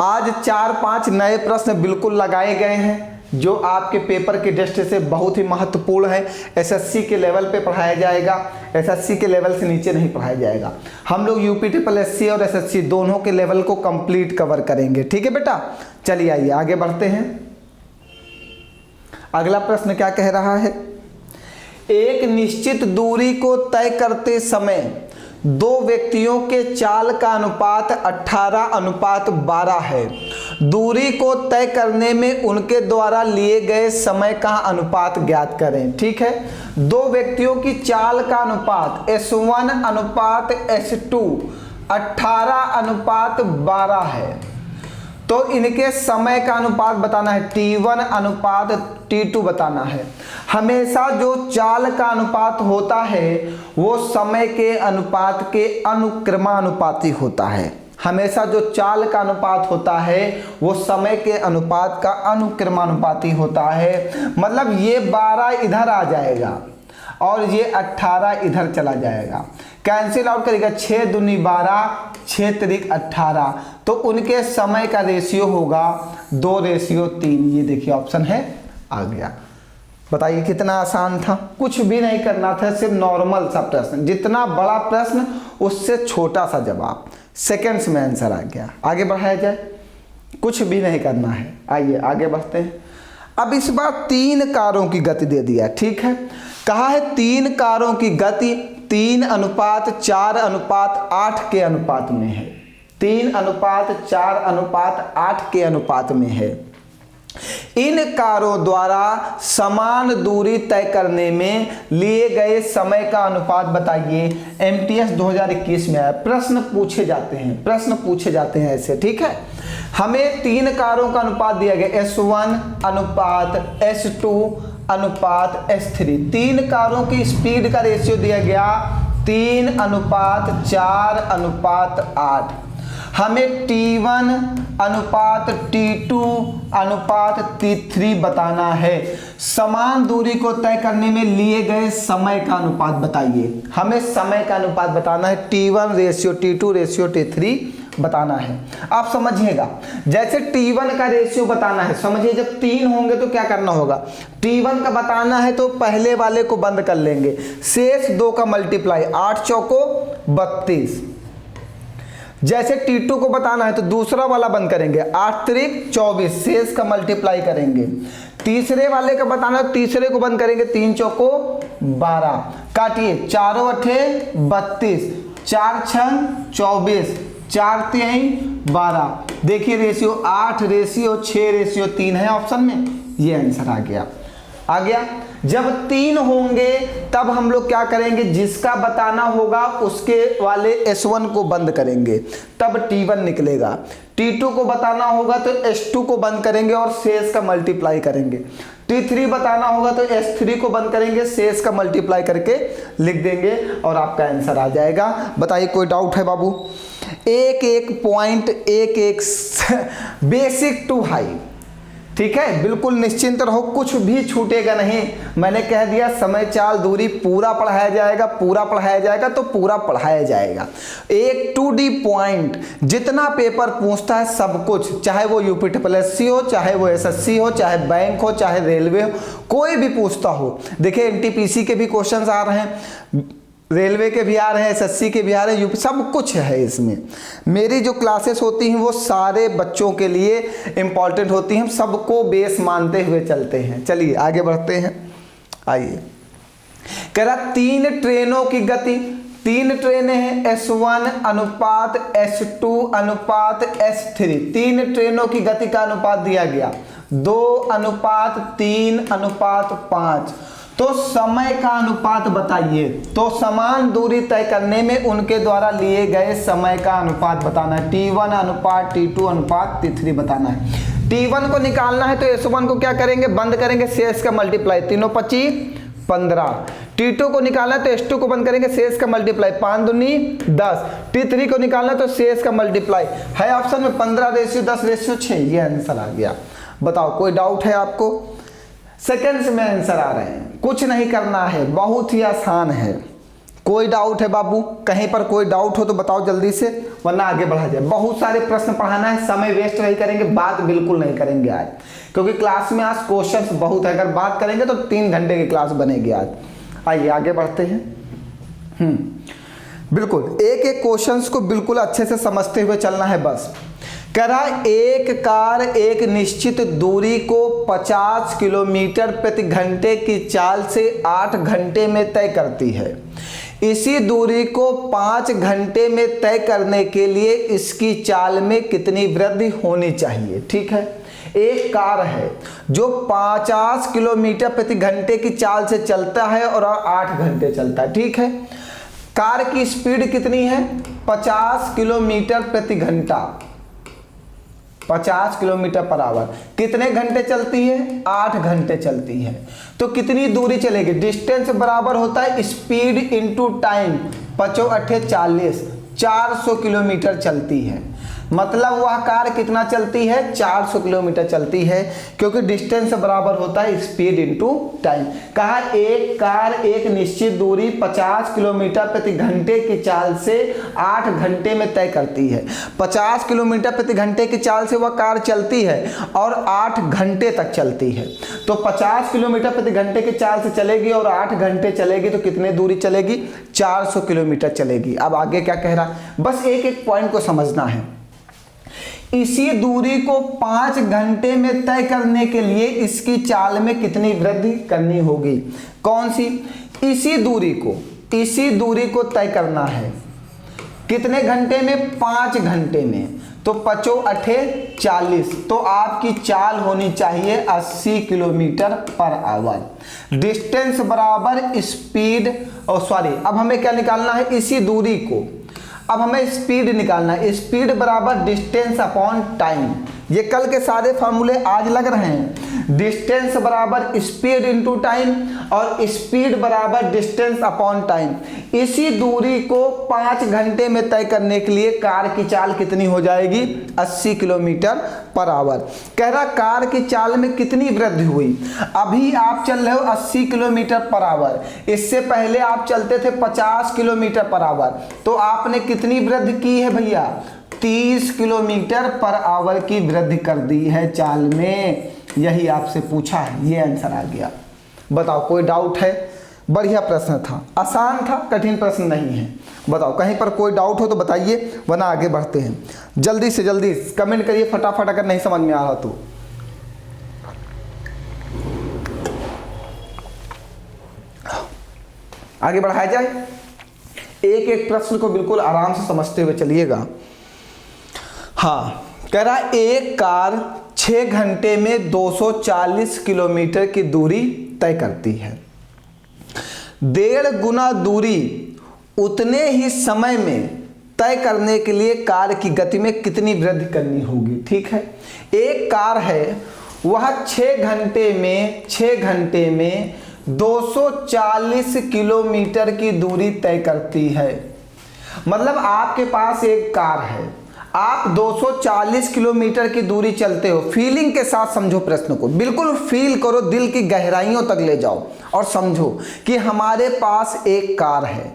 आज 4-5 नए प्रश्न बिल्कुल लगाए गए हैं जो आपके पेपर की दृष्टि से बहुत ही महत्वपूर्ण है। एसएससी के लेवल पे पढ़ाया जाएगा, एसएससी के लेवल से नीचे नहीं पढ़ाया जाएगा। हम लोग यूपीट्रिपल और एसएससी दोनों के लेवल को कंप्लीट कवर करेंगे। ठीक है बेटा, चलिए आइए आगे बढ़ते हैं। अगला प्रश्न क्या कह रहा है? एक निश्चित दूरी को तय करते समय दो व्यक्तियों के चाल का अनुपात 18:12 है। दूरी को तय करने में उनके द्वारा लिए गए समय का अनुपात ज्ञात करें। ठीक है, दो व्यक्तियों की चाल का अनुपात S1:S2 18:12 है, तो इनके समय का अनुपात बताना है, T1:T2 बताना है। हमेशा जो चाल का अनुपात होता है वो समय के अनुपात के अनुक्रमानुपाती होता है। हमेशा जो चाल का अनुपात होता है वो समय के अनुपात का अनुक्रमानुपाती होता है। मतलब ये 12 इधर आ जाएगा और ये 18 इधर चला जाएगा, कैंसिल आउट करेगा। 6 दूनी 12, 6 त्रिक 18, तो उनके समय का रेशियो होगा 2:3। ये देखिए ऑप्शन है, आ गया। बताइए कितना आसान था, कुछ भी नहीं करना था, सिर्फ नॉर्मल सा प्रश्न। जितना बड़ा प्रश्न उससे छोटा सा जवाब, सेकंड्स में आंसर आ गया। आगे बढ़ाया जाए, कुछ भी नहीं करना है। आइए आगे बढ़ते हैं। अब इस बार 3 कारों की गति दे दिया। ठीक है, कहा है 3 कारों की गति 3:4:8 के अनुपात में है। 3:4:8 के अनुपात में है। इन कारों द्वारा समान दूरी तय करने में लिए गए समय का अनुपात बताइए। एमटीएस 2021 में आया, प्रश्न पूछे जाते हैं ऐसे। ठीक है, हमें 3 कारों का अनुपात दिया गया, S1:S2:S3। 3 कारों की स्पीड का रेशियो दिया गया 3:4:8। हमें T1:T2:T3 बताना है। समान दूरी को तय करने में लिए गए समय का अनुपात बताइए। हमें समय का अनुपात बताना है, T1:T2:T3 बताना है। आप समझिएगा, जैसे T1 का रेशियो बताना है, समझिए जब 3 होंगे तो क्या करना होगा। T1 का बताना है तो पहले वाले को बंद कर लेंगे, शेष 2 का मल्टीप्लाई, 8 चौको 32। जैसे T2 को बताना है तो दूसरा वाला बंद करेंगे, 8 त्रिक 24, शेष का मल्टीप्लाई करेंगे। तीसरे वाले का बताना है, तीसरे को बंद करेंगे, 3 चौको 12, काटिए, 4 8 32, 4 6 24, 4 3 12। देखिए रेशियो 8:6:3 है ऑप्शन में, ये आंसर आ गया। जब 3 होंगे तब हम लोग क्या करेंगे, जिसका बताना होगा उसके वाले S1 को बंद करेंगे, तब T1 निकलेगा। T2 को बताना होगा तो S2 को बंद करेंगे और शेष का मल्टीप्लाई करेंगे। T3 बताना होगा तो S3 को बंद करेंगे, शेष का मल्टीप्लाई करके लिख देंगे और आपका आंसर आ जाएगा। बताइए कोई डाउट है बाबू? एक पॉइंट बेसिक टू हाई। ठीक है, बिल्कुल निश्चिंत रहो, कुछ भी छूटेगा नहीं। मैंने कह दिया समय चाल दूरी पूरा पढ़ाया जाएगा तो पूरा पढ़ाया जाएगा। एक 2D पॉइंट जितना पेपर पूछता है सब कुछ, चाहे वो यूपीट्रिपल हो, चाहे वो एसएससी हो, चाहे बैंक हो, चाहे रेलवे हो, कोई भी पूछता हो। देखिए एनटीपीसी के भी क्वेश्चंस आ रहे हैं, रेलवे के भी आ रहे हैं, एसएससी के भी आ रहे हैं, यूपी, सब कुछ है इसमें। मेरी जो क्लासेस होती हैं वो सारे बच्चों के लिए इम्पॉर्टेंट होती हैं, सबको बेस मानते हुए चलते हैं। चलिए आगे बढ़ते हैं। आइए, कह रहा 3 ट्रेनों की गति, 3 ट्रेनें हैं, S1:S2:S3। 3 ट्रेनों की गति का अनुपात दिया गया 2:3:5। तो समय का अनुपात बताइए। तो समान दूरी तय करने में उनके द्वारा लिए गए समय का अनुपात बताना है। T1:T2:T3 बताना है। T1 को निकालना है तो S1 को क्या करेंगे, बंद करेंगे, शेष का मल्टीप्लाई, 3 25 15। T2 को निकालना है तो S2 को बंद करेंगे, शेष का मल्टीप्लाई, 5 दूनी 10। T3 को निकालना है तो शेष का मल्टीप्लाई है ऑप्शन में 15:10:6। ये आंसर आ गया। बताओ कोई डाउट है आपको? सेकंड्स में आंसर आ रहे हैं, कुछ नहीं करना है, बहुत ही आसान है। कोई डाउट है बाबू, कहीं पर कोई डाउट हो तो बताओ जल्दी से, वरना आगे बढ़ा जाए। बहुत सारे प्रश्न पढ़ाना है, समय वेस्ट नहीं करेंगे, बात बिल्कुल नहीं करेंगे आज, क्योंकि क्लास में आज क्वेश्चंस बहुत है। अगर बात करेंगे तो 3 घंटे की क्लास बनेगी आज। आइए आगे बढ़ते हैं। बिल्कुल एक एक क्वेश्चंस को बिल्कुल अच्छे से समझते हुए चलना है बस। कह रहा है एक कार एक निश्चित दूरी को 50 किलोमीटर प्रति घंटे की चाल से 8 घंटे में तय करती है। इसी दूरी को 5 घंटे में तय करने के लिए इसकी चाल में कितनी वृद्धि होनी चाहिए। ठीक है, एक कार है जो 50 किलोमीटर प्रति घंटे की चाल से चलता है और 8 घंटे चलता है। ठीक है, कार की स्पीड कितनी है? 50 किलोमीटर प्रति घंटा, 50 किलोमीटर पर आवर। कितने घंटे चलती है? 8 घंटे चलती है। तो कितनी दूरी चलेगी? डिस्टेंस बराबर होता है स्पीड इंटू टाइम, 5 8 40, 400 किलोमीटर चलती है। मतलब वह कार कितना चलती है? 400 किलोमीटर चलती है, क्योंकि डिस्टेंस बराबर होता है स्पीड इंटू टाइम। कहा एक कार एक निश्चित दूरी 50 किलोमीटर प्रति घंटे की चाल से 8 घंटे में तय करती है। 50 किलोमीटर प्रति घंटे की चाल से वह कार चलती है और 8 घंटे तक चलती है। तो 50 किलोमीटर प्रति घंटे की चाल से चलेगी और 8 घंटे चलेगी, तो कितने दूरी चलेगी? 400 किलोमीटर चलेगी। अब आगे क्या कह रहा, बस एक एक पॉइंट को समझना है। इसी दूरी को 5 घंटे में तय करने के लिए इसकी चाल में कितनी वृद्धि करनी होगी? कौन सी? इसी दूरी को तय करना है कितने घंटे में? 5 घंटे में। तो 5 8 40, तो आपकी चाल होनी चाहिए 80 किलोमीटर पर आवर। डिस्टेंस बराबर स्पीड, अब हमें क्या निकालना है? इसी दूरी को, अब हमें स्पीड निकालना है। स्पीड बराबर डिस्टेंस अपॉन टाइम। ये कल के सारे फार्मूले आज लग रहे हैं। डिस्टेंस बराबर स्पीड इंटू टाइम और स्पीड बराबर डिस्टेंस अपॉन टाइम। इसी दूरी को 5 घंटे में तय करने के लिए कार की चाल कितनी हो जाएगी? 80 किलोमीटर पर आवर। कह रहा कार की चाल में कितनी वृद्धि हुई? अभी आप चल रहे हो 80 किलोमीटर पर आवर, इससे पहले आप चलते थे 50 किलोमीटर पर आवर, तो आपने कितनी वृद्धि की है भैया? 30 किलोमीटर पर आवर की वृद्धि कर दी है चाल में। यही आपसे पूछा है, ये आंसर आ गया। बताओ कोई डाउट है? बढ़िया प्रश्न था, आसान था, कठिन प्रश्न नहीं है। बताओ कहीं पर कोई डाउट हो तो बताइए, वरना आगे बढ़ते हैं। जल्दी से जल्दी कमेंट करिए फटाफट अगर नहीं समझ में आ रहा तो। आगे बढ़ाया जाए। एक एक प्रश्न को बिल्कुल आराम से समझते हुए चलिएगा। हाँ, कह रहा एक कार 6 घंटे में 240 किलोमीटर की दूरी तय करती है। 1.5 गुना दूरी उतने ही समय में तय करने के लिए कार की गति में कितनी वृद्धि करनी होगी? ठीक है, एक कार है वह 6 घंटे में 240 किलोमीटर की दूरी तय करती है। मतलब आपके पास एक कार है, आप 240 किलोमीटर की दूरी चलते हो। फीलिंग के साथ समझो प्रश्न को, बिल्कुल फील करो, दिल की गहराइयों तक ले जाओ और समझो कि हमारे पास एक कार है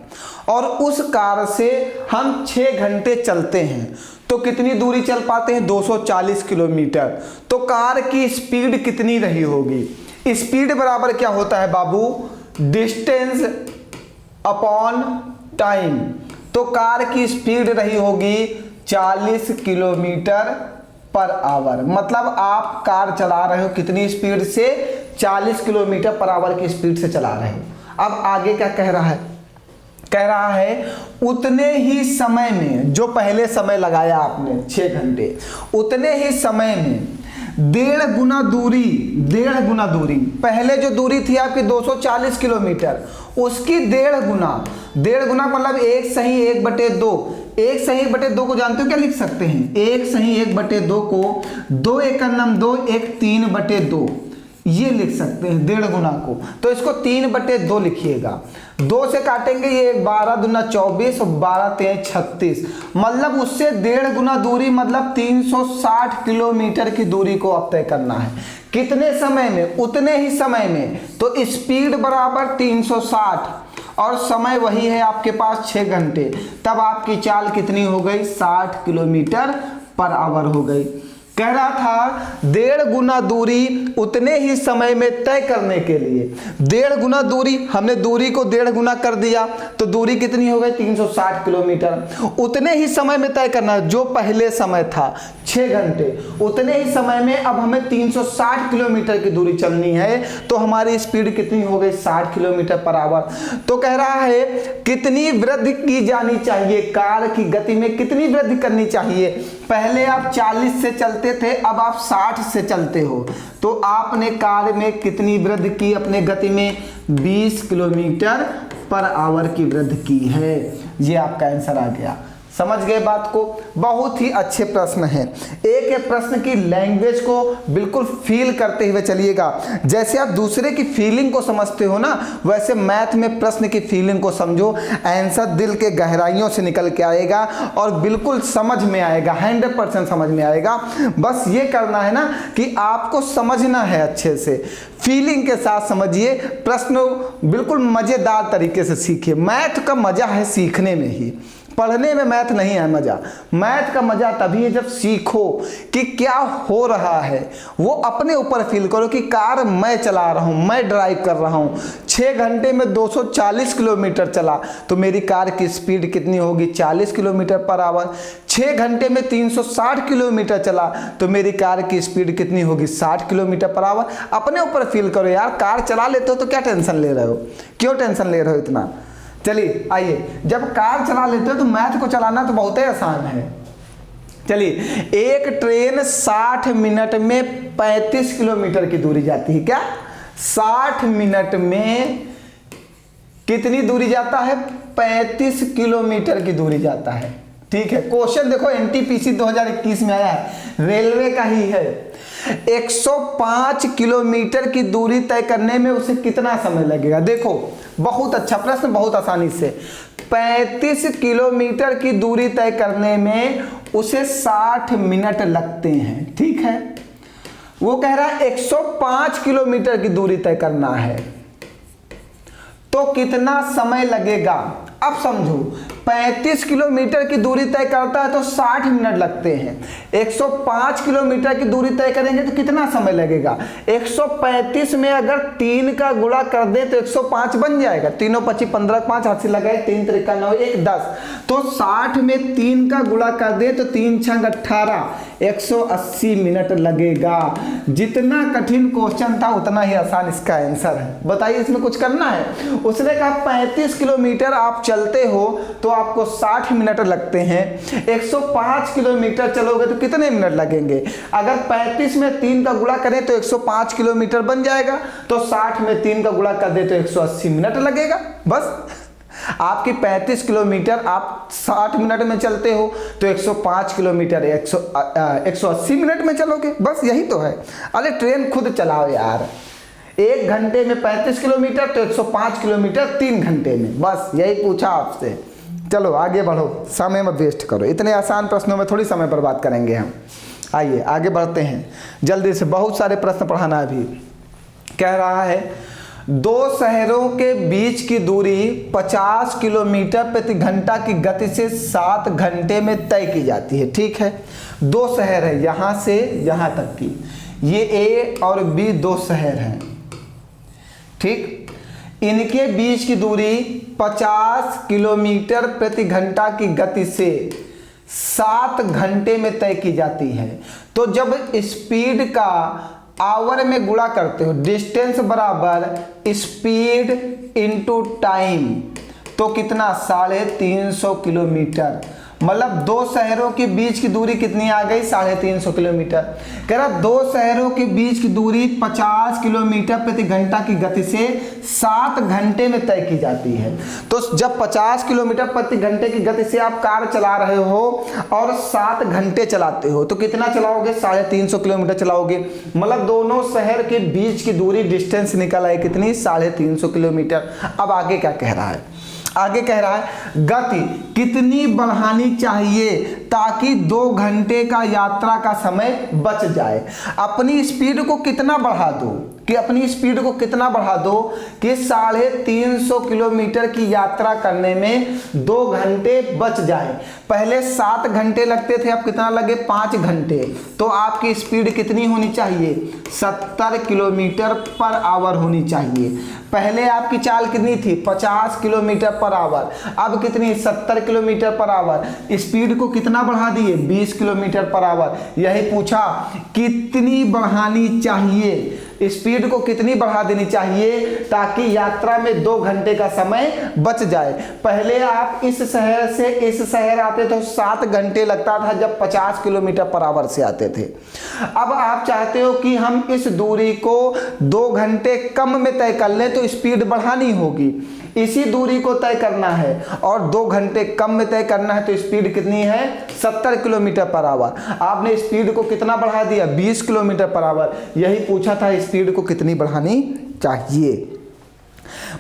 और उस कार से हम 6 घंटे चलते हैं, तो कितनी दूरी चल पाते हैं? 240 किलोमीटर। तो कार की स्पीड कितनी रही होगी? स्पीड बराबर क्या होता है बाबू? Distance upon time. तो कार की स्पीड रही होगी 40 किलोमीटर पर आवर। मतलब आप कार चला रहे हो कितनी स्पीड से? 40 किलोमीटर पर आवर की स्पीड से चला रहे हो। अब आगे क्या कह रहा है? कह रहा है उतने ही समय में, जो पहले समय लगाया आपने 6 घंटे, उतने ही समय में 1.5 गुना दूरी, 1.5 गुना दूरी, पहले जो दूरी थी आपकी 240 किलोमीटर, उसकी 1.5 गुना। 1.5 गुना मतलब 1 सही 1/2। 1 सही 1/2 को जानते हो क्या लिख सकते हैं? 1 सही 1/2 को 2 × 2 1 3/2। ये लिख सकते हैं 1.5 गुना को, तो इसको 3/2 लिखिएगा। 2 से काटेंगे, ये 12 दूना 24 और 12 तेईस 36, मतलब उससे 1.5 गुना दूरी, मतलब 360 किलोमीटर की दूरी को आप तय करना है। कितने समय में? उतने ही समय में। तो स्पीड बराबर 360 और समय वही है आपके पास 6 घंटे, तब आपकी चाल कितनी हो गई? 60 किलोमीटर पर आवर हो गई। कह रहा था 1.5 गुना दूरी उतने ही समय में तय करने के लिए, 1.5 गुना दूरी, हमने दूरी को 1.5 गुना कर दिया तो दूरी कितनी हो गई? 360 किलोमीटर। उतने ही समय में तय करना, जो पहले समय था 6 घंटे, उतने ही समय में अब हमें 360 किलोमीटर की दूरी चलनी है, तो हमारी स्पीड कितनी हो गई? 60 किलोमीटर पर आवर। तो कह रहा है कितनी वृद्धि की जानी चाहिए, कार की गति में कितनी वृद्धि करनी चाहिए। पहले आप 40 से चलते थे, अब आप 60 से चलते हो, तो आपने कार में कितनी वृद्धि की? अपने गति में 20 किलोमीटर पर आवर की वृद्धि की है। ये आपका आंसर आ गया। समझ गए बात को? बहुत ही अच्छे प्रश्न हैं। एक एक प्रश्न की लैंग्वेज को बिल्कुल फील करते हुए चलिएगा। जैसे आप दूसरे की फीलिंग को समझते हो ना, वैसे मैथ में प्रश्न की फीलिंग को समझो। आंसर दिल के गहराइयों से निकल के आएगा और बिल्कुल समझ में आएगा, 100% समझ में आएगा। बस ये करना है ना कि आपको समझना है, अच्छे से फीलिंग के साथ समझिए, प्रश्न बिल्कुल मज़ेदार तरीके से सीखिए। मैथ का मज़ा है सीखने में ही, पढ़ने में मैथ नहीं है मज़ा। मैथ का मज़ा तभी है जब सीखो कि क्या हो रहा है, वो अपने ऊपर फील करो कि कार मैं चला रहा हूँ, मैं ड्राइव कर रहा हूँ। 6 घंटे में 240 किलोमीटर चला तो मेरी कार की स्पीड कितनी होगी? 40 किलोमीटर पर आवर। 6 घंटे में 360 किलोमीटर चला तो मेरी कार की स्पीड कितनी होगी? 60 किलोमीटर पर आवर। अपने ऊपर फील करो यार, कार चला लेते हो तो क्या टेंशन ले रहे हो? क्यों टेंशन ले रहे हो इतना? चलिए आइए, जब कार चला लेते हो तो मैथ को चलाना तो बहुत ही आसान है। चलिए, एक ट्रेन 60 मिनट में 35 किलोमीटर की दूरी जाती है। क्या 60 मिनट में कितनी दूरी जाता है? 35 किलोमीटर की दूरी जाता है। ठीक है, क्वेश्चन देखो एनटीपीसी 2021 में आया है, रेलवे का ही है। 105 किलोमीटर की दूरी तय करने में उसे कितना समय लगेगा? देखो बहुत अच्छा प्रश्न, बहुत आसानी से। 35 किलोमीटर की दूरी तय करने में उसे 60 मिनट लगते हैं। ठीक है, वो कह रहा है 105 किलोमीटर की दूरी तय करना है तो कितना समय लगेगा? अब समझो, 35 किलोमीटर की दूरी तय करता है तो 60 मिनट लगते हैं। 105 किलोमीटर की दूरी तय करेंगे तो कितना समय लगेगा? 135 में अगर 3 का गुणा कर दें तो 105 बन जाएगा। 3 और 25 15, 5 हाथ से लगाए, 3 त्रिका 9, 1 10। तो 60 में 3 का गुणा कर दे तो 3 छंग 18, 180 मिनट लगेगा। जितना कठिन क्वेश्चन था उतना ही आसान इसका आंसर है। बताइए इसमें कुछ करना है? उसने कहा 35 किलोमीटर आप चलते हो तो आपको 60 मिनट लगते हैं। 105 किलोमीटर चलोगे तो कितने मिनट लगेंगे? अगर 35 में 3 का गुणा करें तो 105 किलोमीटर बन जाएगा, तो 60 में 3 का गुणा कर दे तो 180 मिनट लगेगा। बस आपकी 35 किलोमीटर आप 60 मिनट में चलते हो तो 105 किलोमीटर 180 मिनट में चलोगे। बस यही तो है। अरे ट्रेन खुद चलाओ यार, 1 घंटे में 35 किलोमीटर तो 105 किलोमीटर 3 घंटे में। बस यही पूछा आपसे। चलो आगे बढ़ो, समय मत वेस्ट करो। इतने आसान प्रश्नों में थोड़ी समय बर्बाद करेंगे हम। आइए आगे बढ़ते हैं जल्दी से, बहुत सारे प्रश्न पढ़ाना है अभी। कह रहा है 2 शहरों के बीच की दूरी 50 किलोमीटर प्रति घंटा की गति से 7 घंटे में तय की जाती है। ठीक है, 2 शहर है, यहाँ से यहाँ तक की, ये ए और बी 2 शहर हैं। ठीक, इनके बीच की दूरी 50 किलोमीटर प्रति घंटा की गति से 7 घंटे में तय की जाती है। तो जब स्पीड का आवर में गुणा करते हो, डिस्टेंस बराबर स्पीड इनटू टाइम, तो कितना? 350 किलोमीटर। मतलब दो शहरों के बीच की दूरी कितनी आ गई, 350 किलोमीटर। कह रहा दो शहरों के बीच की दूरी 50 किलोमीटर प्रति घंटा की गति से 7 घंटे में तय की जाती है। तो जब 50 किलोमीटर प्रति घंटे की गति से आप कार चला रहे हो और 7 घंटे चलाते हो तो कितना चलाओगे, 350 किलोमीटर चलाओगे। मतलब दोनों शहर के बीच की दूरी डिस्टेंस निकल आई कितनी, 350 किलोमीटर। अब आगे क्या कह रहा है, आगे कह रहा है गति कितनी बढ़ानी चाहिए ताकि 2 घंटे का यात्रा का समय बच जाए। अपनी स्पीड को कितना बढ़ा दो, कि अपनी स्पीड को कितना बढ़ा दो कि 350 किलोमीटर की यात्रा करने में 2 घंटे बच जाए। पहले 7 घंटे लगते थे, अब कितना लगे, 5 घंटे। तो आपकी स्पीड कितनी होनी चाहिए, 70 किलोमीटर पर आवर होनी चाहिए। पहले आपकी चाल कितनी थी, 50 किलोमीटर पर आवर, अब कितनी, 70 किलोमीटर पर आवर। स्पीड को कितना बढ़ा दिए, 20 किलोमीटर पर आवर। यही पूछा कितनी बढ़ानी चाहिए, स्पीड को कितनी बढ़ा देनी चाहिए ताकि यात्रा में 2 घंटे का समय बच जाए। पहले आप इस शहर से इस शहर आते तो 7 घंटे लगता था जब 50 किलोमीटर पर आवर से आते थे। अब आप चाहते हो कि हम इस दूरी को 2 घंटे कम में तय कर लें, तो स्पीड बढ़ानी होगी। इसी दूरी को तय करना है और 2 घंटे कम में तय करना है, तो स्पीड कितनी है, 70 किलोमीटर पर आवर। आपने स्पीड को कितना बढ़ा दिया, 20 किलोमीटर पर आवर। यही पूछा था स्पीड को कितनी बढ़ानी चाहिए।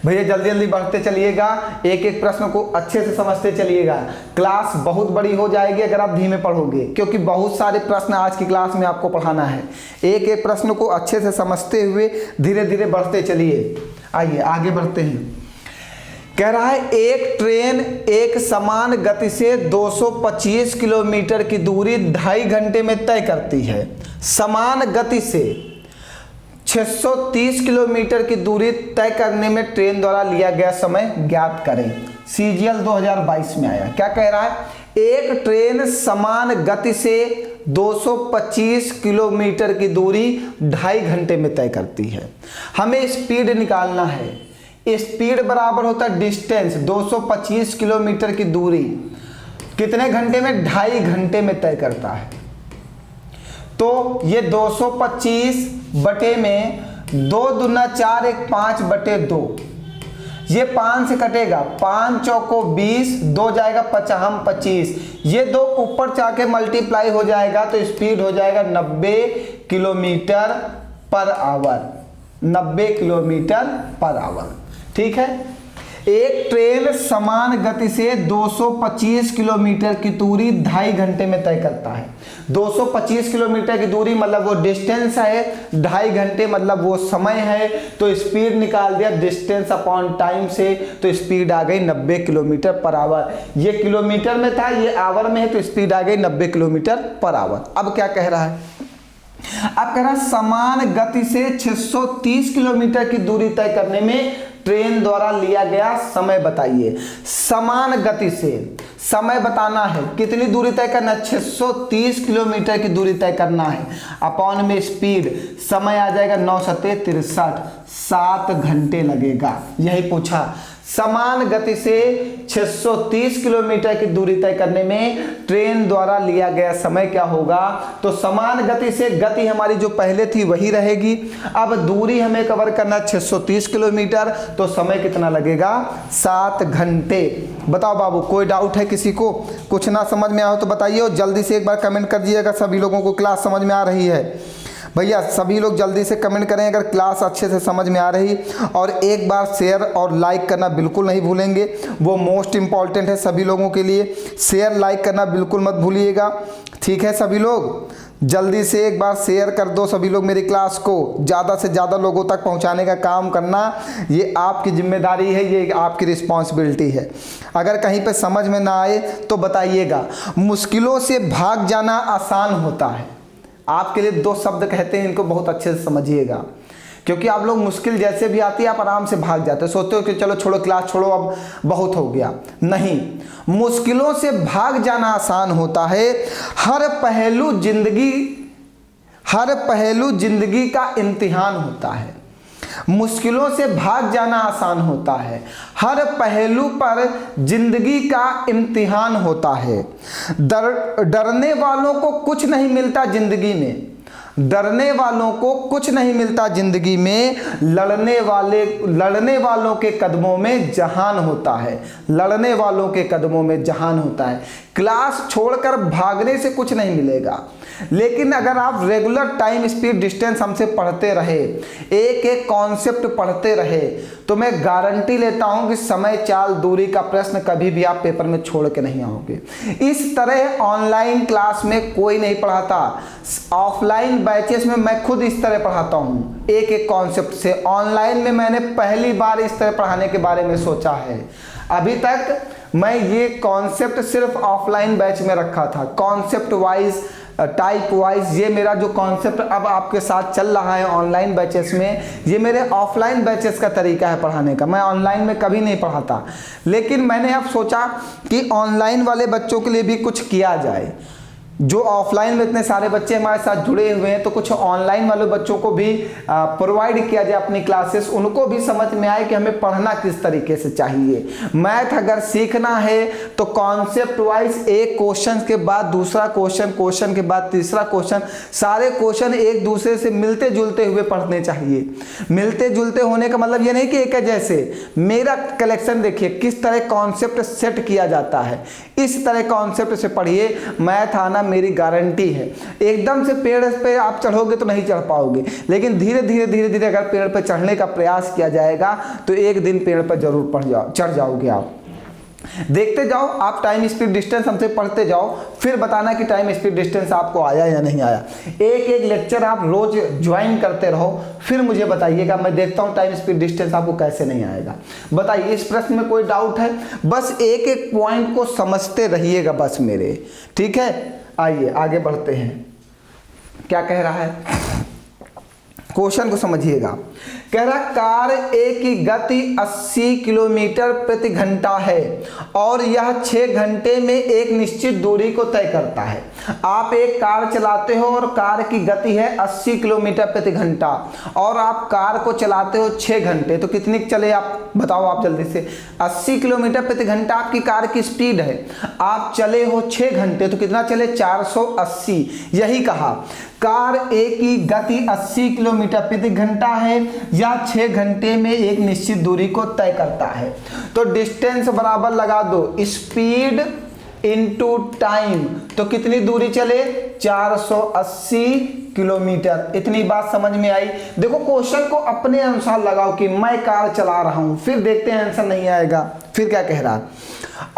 भैया जल्दी जल्दी बढ़ते चलिएगा, एक एक प्रश्न को अच्छे से समझते चलिएगा। क्लास बहुत बड़ी हो जाएगी अगर आप धीमे पढ़ोगे, क्योंकि बहुत सारे प्रश्न आज की क्लास में आपको पढ़ाना है। एक एक प्रश्न को अच्छे से समझते हुए धीरे धीरे बढ़ते चलिए। आइए आगे बढ़ते हैं। कह रहा है एक ट्रेन एक समान गति से 225 किलोमीटर की दूरी 2.5 घंटे में तय करती है। समान गति से 630 किलोमीटर की दूरी तय करने में ट्रेन द्वारा लिया गया समय ज्ञात करें। सीजीएल 2022 में आया। क्या कह रहा है, एक ट्रेन समान गति से 225 किलोमीटर की दूरी 2.5 घंटे में तय करती है। हमें स्पीड निकालना है। स्पीड बराबर होता है डिस्टेंस, 225 किलोमीटर की दूरी कितने घंटे में, 2.5 घंटे में तय करता है। तो ये 225 बटे में 2 दूना 4, 1 5 बटे 2, ये 5 से कटेगा, 5 चौको 20, 2 जाएगा 50, 25, ये 2 ऊपर जाके मल्टीप्लाई हो जाएगा तो स्पीड हो जाएगा 90 kilometre per hour. 90 kilometre per hour, ठीक है। एक ट्रेन समान गति से 225 किलोमीटर की दूरी 2.5 घंटे में तय करता है। 225 किलोमीटर की दूरी मतलब वो डिस्टेंस है, 2.5 घंटे मतलब वो समय है। तो स्पीड निकाल दिया डिस्टेंस अपॉन टाइम से, तो स्पीड आ गई 90 किलोमीटर पर आवर। ये किलोमीटर में था, ये आवर में है, तो स्पीड आ गई 90 किलोमीटर पर आवर। अब क्या कह रहा है, अब कह रहा है समान गति से 630 किलोमीटर की दूरी तय करने में ट्रेन द्वारा लिया गया समय बताइए। समान गति से समय बताना है, कितनी दूरी तय करना है, 630 किलोमीटर की दूरी तय करना है। अपॉन में स्पीड, समय आ जाएगा 9 सते 63, 7 घंटे लगेगा। यही पूछा, समान गति से 630 किलोमीटर की दूरी तय करने में ट्रेन द्वारा लिया गया समय क्या होगा। तो समान गति से गति हमारी जो पहले थी वही रहेगी। अब दूरी हमें कवर करना 630 किलोमीटर, तो समय कितना लगेगा, 7 घंटे। बताओ बाबू, कोई डाउट है किसी को, कुछ ना समझ में आया हो तो बताइए, और जल्दी से एक बार कमेंट कर दीजिएगा सभी लोगों को क्लास समझ में आ रही है। भैया सभी लोग जल्दी से कमेंट करें अगर क्लास अच्छे से समझ में आ रही, और एक बार शेयर और लाइक करना बिल्कुल नहीं भूलेंगे, वो मोस्ट इम्पॉर्टेंट है सभी लोगों के लिए। शेयर लाइक करना बिल्कुल मत भूलिएगा, ठीक है। सभी लोग जल्दी से एक बार शेयर कर दो, सभी लोग मेरी क्लास को ज़्यादा से ज़्यादा लोगों तक पहुंचाने का काम करना, ये आपकी जिम्मेदारी है, ये आपकी रिस्पॉन्सिबिलिटी है। अगर कहीं पे समझ में ना आए तो बताइएगा। मुश्किलों से भाग जाना आसान होता है। आपके लिए 2 शब्द कहते हैं, इनको बहुत अच्छे से समझिएगा, क्योंकि आप लोग मुश्किल जैसे भी आती है आप आराम से भाग जाते हो, सोचते हो कि चलो छोड़ो क्लास छोड़ो अब बहुत हो गया। नहीं, मुश्किलों से भाग जाना आसान होता है। हर पहलू जिंदगी का इम्तिहान होता है। मुश्किलों से भाग जाना आसान होता है, हर पहलू पर जिंदगी का इम्तिहान होता है। डरने वालों को कुछ नहीं मिलता जिंदगी में, डरने वालों को कुछ नहीं मिलता जिंदगी में, लड़ने वालों के कदमों में जहान होता है, लड़ने वालों के कदमों में जहान होता है। क्लास छोड़कर भागने से कुछ नहीं मिलेगा, लेकिन अगर आप रेगुलर टाइम स्पीड डिस्टेंस हमसे पढ़ते रहे, एक एक कॉन्सेप्ट पढ़ते रहे, तो मैं गारंटी लेता हूं कि समय चाल दूरी का प्रश्न कभी भी आप पेपर में छोड़ के नहीं आओगे। इस तरह ऑनलाइन क्लास में कोई नहीं पढ़ाता, ऑफलाइन बैचेस में मैं खुद इस तरह पढ़ाता हूं, एक एक कॉन्सेप्ट से। ऑनलाइन में मैंने पहली बार इस तरह पढ़ाने के बारे में सोचा है। अभी तक मैं ये कॉन्सेप्ट सिर्फ ऑफलाइन बैच में रखा था, कॉन्सेप्ट वाइज, टाइप वाइज। ये मेरा जो कॉन्सेप्ट अब आपके साथ चल रहा है ऑनलाइन बैचेस में, ये मेरे ऑफलाइन बैचेस का तरीका है पढ़ाने का। मैं ऑनलाइन में कभी नहीं पढ़ाता, लेकिन मैंने अब सोचा कि ऑनलाइन वाले बच्चों के लिए भी कुछ किया जाए। जो ऑफलाइन में इतने सारे बच्चे हमारे साथ जुड़े हुए हैं, तो कुछ ऑनलाइन वाले बच्चों को भी प्रोवाइड किया जाए अपनी क्लासेस, उनको भी समझ में आए कि हमें पढ़ना किस तरीके से चाहिए। मैथ अगर सीखना है तो कॉन्सेप्ट वाइज एक क्वेश्चन के बाद दूसरा क्वेश्चन, क्वेश्चन के बाद तीसरा क्वेश्चन, सारे क्वेश्चन एक दूसरे से मिलते जुलते हुए पढ़ने चाहिए। मिलते जुलते होने का मतलब ये नहीं कि एक है जैसे। मेरा कलेक्शन देखिए किस तरह कॉन्सेप्ट सेट किया जाता है, इस तरह कॉन्सेप्ट से पढ़िए, मैथ आना मेरी गारंटी है। एकदम से पेड़ पे आप चढ़ोगे तो नहीं चढ़ पाओगे, लेकिन धीरे धीरे अगर पेड़ पे चढ़ने का प्रयास किया जाएगा तो एक दिन पेड़ पर जरूर चढ़ जाओगे आप। देखते जाओ, आप टाइम स्पीड डिस्टेंस हमसे पढ़ते जाओ, फिर बताना कि टाइम स्पीड डिस्टेंस आपको आया या नहीं आया। एक एक लेक्चर आप रोज ज्वाइन करते रहो, फिर मुझे बताइएगा, मैं देखता हूँ टाइम स्पीड डिस्टेंस आपको कैसे नहीं आएगा। बताइए, इस प्रश्न में कोई डाउट है? बस एक एक पॉइंट को समझते रहिएगा बस मेरे, ठीक है। आइए आगे बढ़ते हैं, क्या कह रहा है, क्वेश्चन को समझिएगा। कह रहा कार ए की गति 80 किलोमीटर प्रति घंटा है और यह 6 घंटे में एक निश्चित दूरी को तय करता है। आप एक कार चलाते हो और कार की गति है 80 किलोमीटर प्रति घंटा और आप कार को चलाते हो 6 घंटे, तो कितनी चले आप बताओ, आप जल्दी से। 80 किलोमीटर प्रति घंटा आपकी कार की स्पीड है, आप चले हो 6 घंटे, तो कितना चले, 480। यही कहा, कार ए की गति 80 किलोमीटर प्रति घंटा है या 6 घंटे में एक निश्चित दूरी को तय करता है। तो डिस्टेंस बराबर लगा दो स्पीड इनटू टाइम, तो कितनी दूरी चले, 480 किलोमीटर। इतनी बात समझ में आई। देखो क्वेश्चन को अपने अनुसार लगाओ कि मैं कार चला रहा हूं, फिर देखते हैं आंसर नहीं आएगा। फिर क्या कह रहा,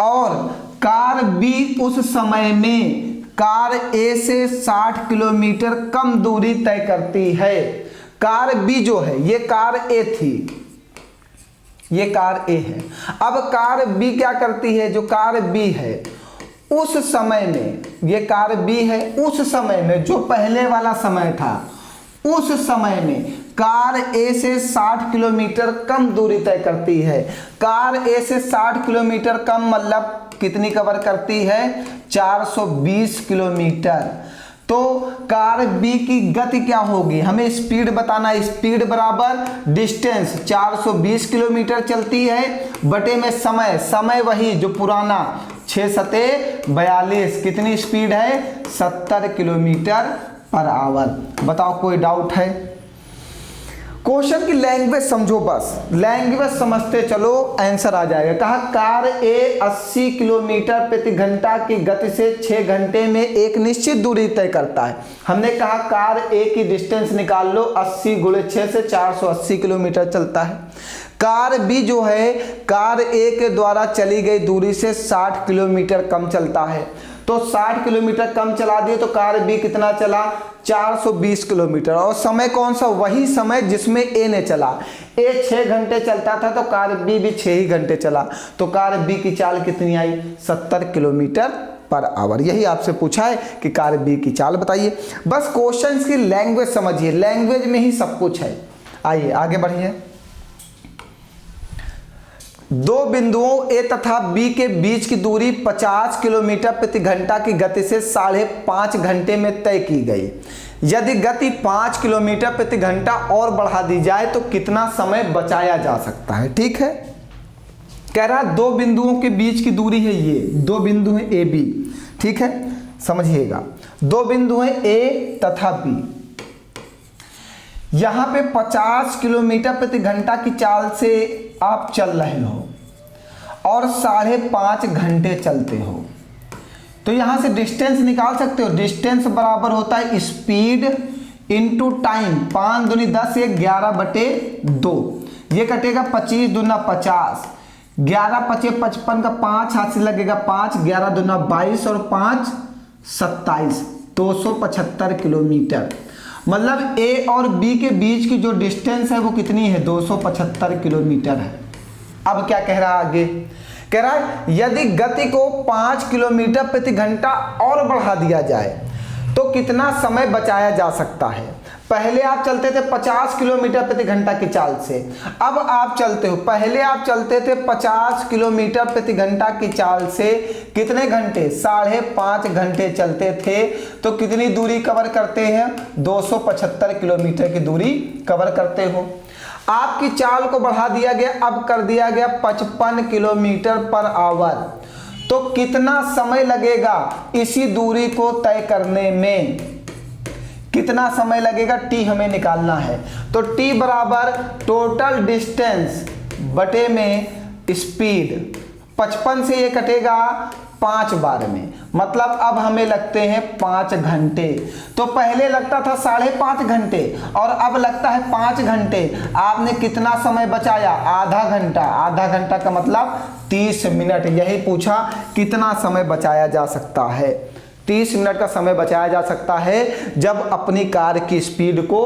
और कार बी उस समय में कार ए से 60 किलोमीटर कम दूरी तय करती है। कार बी जो है, ये कार ए थी, ये कार ए है। अब कार बी क्या करती है, जो कार बी है उस समय में, ये कार बी है उस समय में, जो पहले वाला समय था, उस समय में कार ए से 60 किलोमीटर कम दूरी तय करती है। कार ए से 60 किलोमीटर कम मतलब कितनी कवर करती है, 420 किलोमीटर। तो कार बी की गति क्या होगी, हमें स्पीड बताना, स्पीड बराबर डिस्टेंस 420 किलोमीटर चलती है बटे में समय, समय वही जो पुराना 6 सते 42, कितनी स्पीड है, 70 किलोमीटर पर आवर। बताओ कोई डाउट है? क्वेश्चन की लैंग्वेज समझो, बस लैंग्वेज समझते चलो आंसर आ जाएगा। कहा कार ए 80 किलोमीटर प्रति घंटा की गति से 6 घंटे में एक निश्चित दूरी तय करता है। हमने कहा कार ए की डिस्टेंस निकाल लो, 80 गुणे 6 से 480 किलोमीटर चलता है। कार बी जो है कार ए के द्वारा चली गई दूरी से 60 किलोमीटर कम चलता है, तो 60 किलोमीटर कम चला दिए तो कार बी कितना चला, 420 किलोमीटर। और समय कौन सा, वही समय जिसमें ए ने चला। ए 6 घंटे चलता था तो कार बी भी 6 ही घंटे चला, तो कार बी की चाल कितनी आई, 70 किलोमीटर पर आवर। यही आपसे पूछा है कि कार बी की चाल बताइए। बस क्वेश्चन की लैंग्वेज समझिए, लैंग्वेज में ही सब कुछ है। आइए आगे बढ़िए। दो बिंदुओं ए तथा बी के बीच की दूरी 50 किलोमीटर प्रति घंटा की गति से 5.5 घंटे में तय की गई। यदि गति 5 किलोमीटर प्रति घंटा और बढ़ा दी जाए तो कितना समय बचाया जा सकता है। ठीक है, कह रहा है दो बिंदुओं के बीच की दूरी है, ये दो बिंदु हैं ए बी। ठीक है, समझिएगा, दो बिंदु हैं ए तथा बी। यहां पे 50 किलोमीटर प्रति घंटा की चाल से आप चल रहे हो और 5.5 घंटे चलते हो, तो यहां से डिस्टेंस निकाल सकते हो। डिस्टेंस बराबर होता है स्पीड इंटू टाइम। 5 दूनी 10, ये 11/2, ये कटेगा 25 दूना 50, 11 पचे 55 का 5 हाथ से लगेगा 5, 11 दूना 22 और 5 27, 275 किलोमीटर। मतलब ए और बी के बीच की जो डिस्टेंस है वो कितनी है, 275 किलोमीटर है। अब क्या कह रहा है आगे, कह रहा है यदि गति को 5 किलोमीटर प्रति घंटा और बढ़ा दिया जाए तो कितना समय बचाया जा सकता है। पहले आप चलते थे 50 किलोमीटर प्रति घंटा की चाल से, अब आप चलते हो, पहले आप चलते थे 50 किलोमीटर प्रति घंटा की चाल से कितने घंटे, 5.5 घंटे चलते थे, तो कितनी दूरी कवर करते हैं, 275 किलोमीटर की दूरी कवर करते हो। आपकी चाल को बढ़ा दिया गया, अब कर दिया गया 55 किलोमीटर पर आवर, तो कितना समय लगेगा इसी दूरी को तय करने में, कितना समय लगेगा, टी हमें निकालना है। तो टी बराबर टोटल डिस्टेंस बटे में स्पीड, 55 से ये कटेगा 5 बार में, मतलब अब हमें लगते हैं 5 घंटे। तो पहले लगता था 5.5 घंटे और अब लगता है 5 घंटे। आपने कितना समय बचाया, आधा घंटा। आधा घंटा का मतलब 30 मिनट। यही पूछा कितना समय बचाया जा सकता है। 30 मिनट का समय बचाया जा सकता है जब अपनी कार की स्पीड को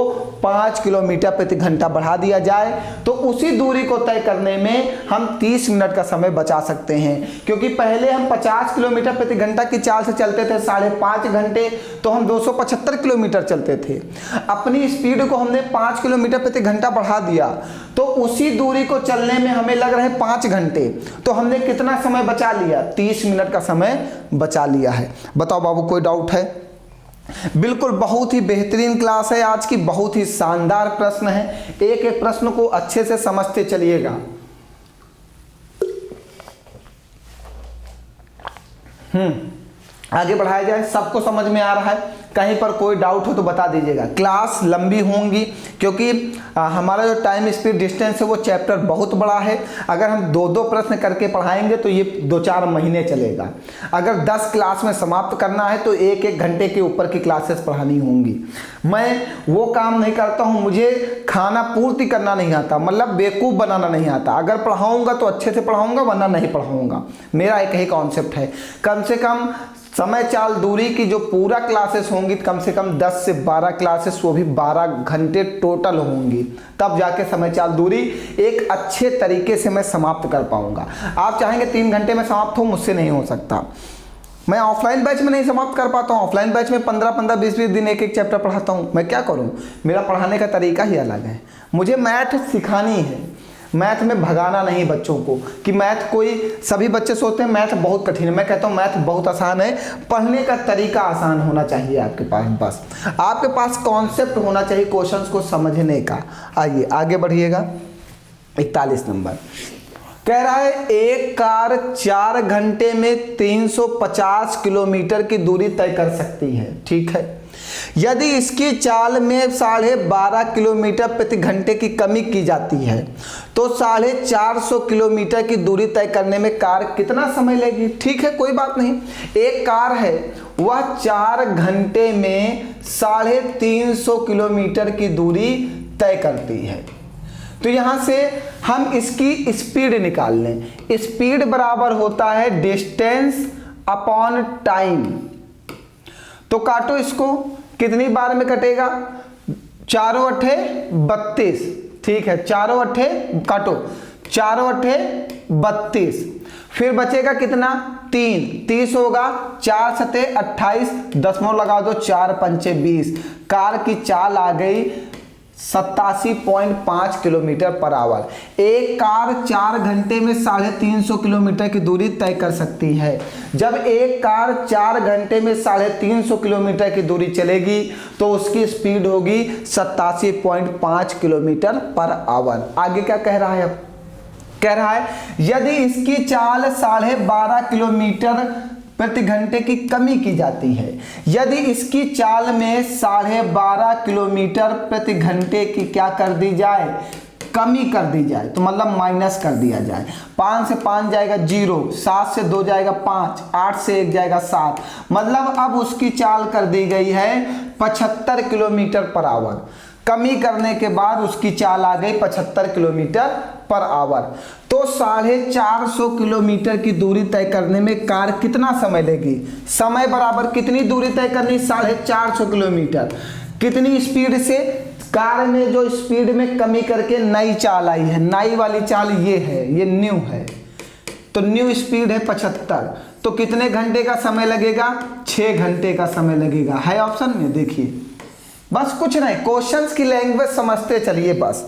5 किलोमीटर प्रति घंटा बढ़ा दिया जाए, तो उसी दूरी को तय करने में हम 30 मिनट का समय बचा सकते हैं। क्योंकि पहले हम 50 किलोमीटर प्रति घंटा की चाल से चलते थे 5.5 घंटे, तो हम 275 किलोमीटर चलते थे। अपनी स्पीड को हमने 5 किलोमीटर प्रति घंटा बढ़ा दिया, तो उसी दूरी को चलने में हमें लग रहे 5 घंटे, तो हमने कितना समय बचा लिया, 30 मिनट का समय बचा लिया है। बताओ बाबू, कोई डाउट है? बिल्कुल, बहुत ही बेहतरीन क्लास है आज की, बहुत ही शानदार प्रश्न है। एक एक प्रश्न को अच्छे से समझते चलिएगा। आगे बढ़ाया जाए। सबको समझ में आ रहा है? कहीं पर कोई डाउट हो तो बता दीजिएगा। क्लास लंबी होंगी क्योंकि हमारा जो टाइम स्पीड डिस्टेंस है वो चैप्टर बहुत बड़ा है। अगर हम 2-2 प्रश्न करके पढ़ाएंगे तो ये 2-4 महीने चलेगा। अगर 10 क्लास में समाप्त करना है तो 1-1 घंटे के ऊपर की क्लासेस पढ़ानी होंगी। मैं वो काम नहीं करता हूँ, मुझे खाना पूर्ति करना नहीं आता, मतलब बेवकूफ़ बनाना नहीं आता। अगर पढ़ाऊँगा तो अच्छे से पढ़ाऊँगा, वरना नहीं पढ़ाऊँगा। मेरा एक ही कॉन्सेप्ट है। कम से कम समय चाल दूरी की जो पूरा क्लासेस होंगी, कम से कम 10 से 12 क्लासेस, वो भी 12 घंटे टोटल होंगी, तब जाके समय चाल दूरी एक अच्छे तरीके से मैं समाप्त कर पाऊंगा। आप चाहेंगे 3 घंटे में समाप्त हो, मुझसे नहीं हो सकता। मैं ऑफलाइन बैच में नहीं समाप्त कर पाता हूँ। ऑफलाइन बैच में 15-15, 20-20 दिन एक चैप्टर पढ़ाता हूँ। मैं क्या करूँ, मेरा पढ़ाने का तरीका ही अलग है। मुझे मैथ सिखानी है, मैथ में भगाना नहीं बच्चों को कि मैथ कोई, सभी बच्चे सोचते हैं मैथ बहुत कठिन है। मैं कहता हूँ मैथ बहुत आसान है, पढ़ने का तरीका आसान होना चाहिए आपके पास। बस आपके पास कॉन्सेप्ट होना चाहिए क्वेश्चंस को समझने का। आइए आगे बढ़िएगा। 41 नंबर कह रहा है एक कार 4 घंटे में 350 किलोमीटर की दूरी तय कर सकती है। ठीक है, यदि इसकी चाल में 12.5 किलोमीटर प्रति घंटे की कमी की जाती है तो 450 किलोमीटर की दूरी तय करने में कार कितना समय लेगी। ठीक है, कोई बात नहीं। एक कार है वह 4 घंटे में 350 किलोमीटर की दूरी तय करती है, तो यहां से हम इसकी स्पीड निकाल लें। स्पीड बराबर होता है डिस्टेंस अपॉन टाइम। तो काटो इसको, कितनी बार में कटेगा, 4 अट्ठे 32। ठीक है, 4 अट्ठे काटो, 4 अट्ठे 32, फिर बचेगा कितना, 3, 30 होगा, 4 सते 28, दशमलव लगा दो, 4 पंचे 20। कार की चाल आ गई 87.5 किलोमीटर पर आवर। एक कार 4 घंटे में 350 किलोमीटर की दूरी तय कर सकती है। जब एक कार 4 घंटे में 350 किलोमीटर की दूरी चलेगी तो उसकी स्पीड होगी 87.5 किलोमीटर पर आवर। आगे क्या कह रहा है? अब कह रहा है यदि इसकी चाल 12.5 किलोमीटर प्रति घंटे की कमी की जाती है, यदि इसकी चाल में 12.5 किलोमीटर प्रति घंटे की क्या कर दी जाए, कमी कर दी जाए, तो मतलब माइनस कर दिया जाए। 5 से 5 जाएगा 0, 7 से 2 जाएगा 5, 8 से 1 जाएगा 7, मतलब अब उसकी चाल कर दी गई है 75 किलोमीटर पर आवर। कमी करने के बाद उसकी चाल आ गई 75 किलोमीटर पर आवर। तो 450 किलोमीटर की दूरी तय करने में कार कितना समय लेगी? समय बराबर कितनी दूरी तय करनी? 450 किलोमीटर। कितनी स्पीड से? कार में जो स्पीड में कमी करके नई चाल आई है, नई वाली चाल ये है, ये न्यू है, तो न्यू स्पीड है 75। तो कितने घंटे का समय लगेगा? 6 घंटे का समय लगेगा। है ऑप्शन में, देखिए बस कुछ नहीं, क्वेश्चंस की लैंग्वेज समझते चलिए, बस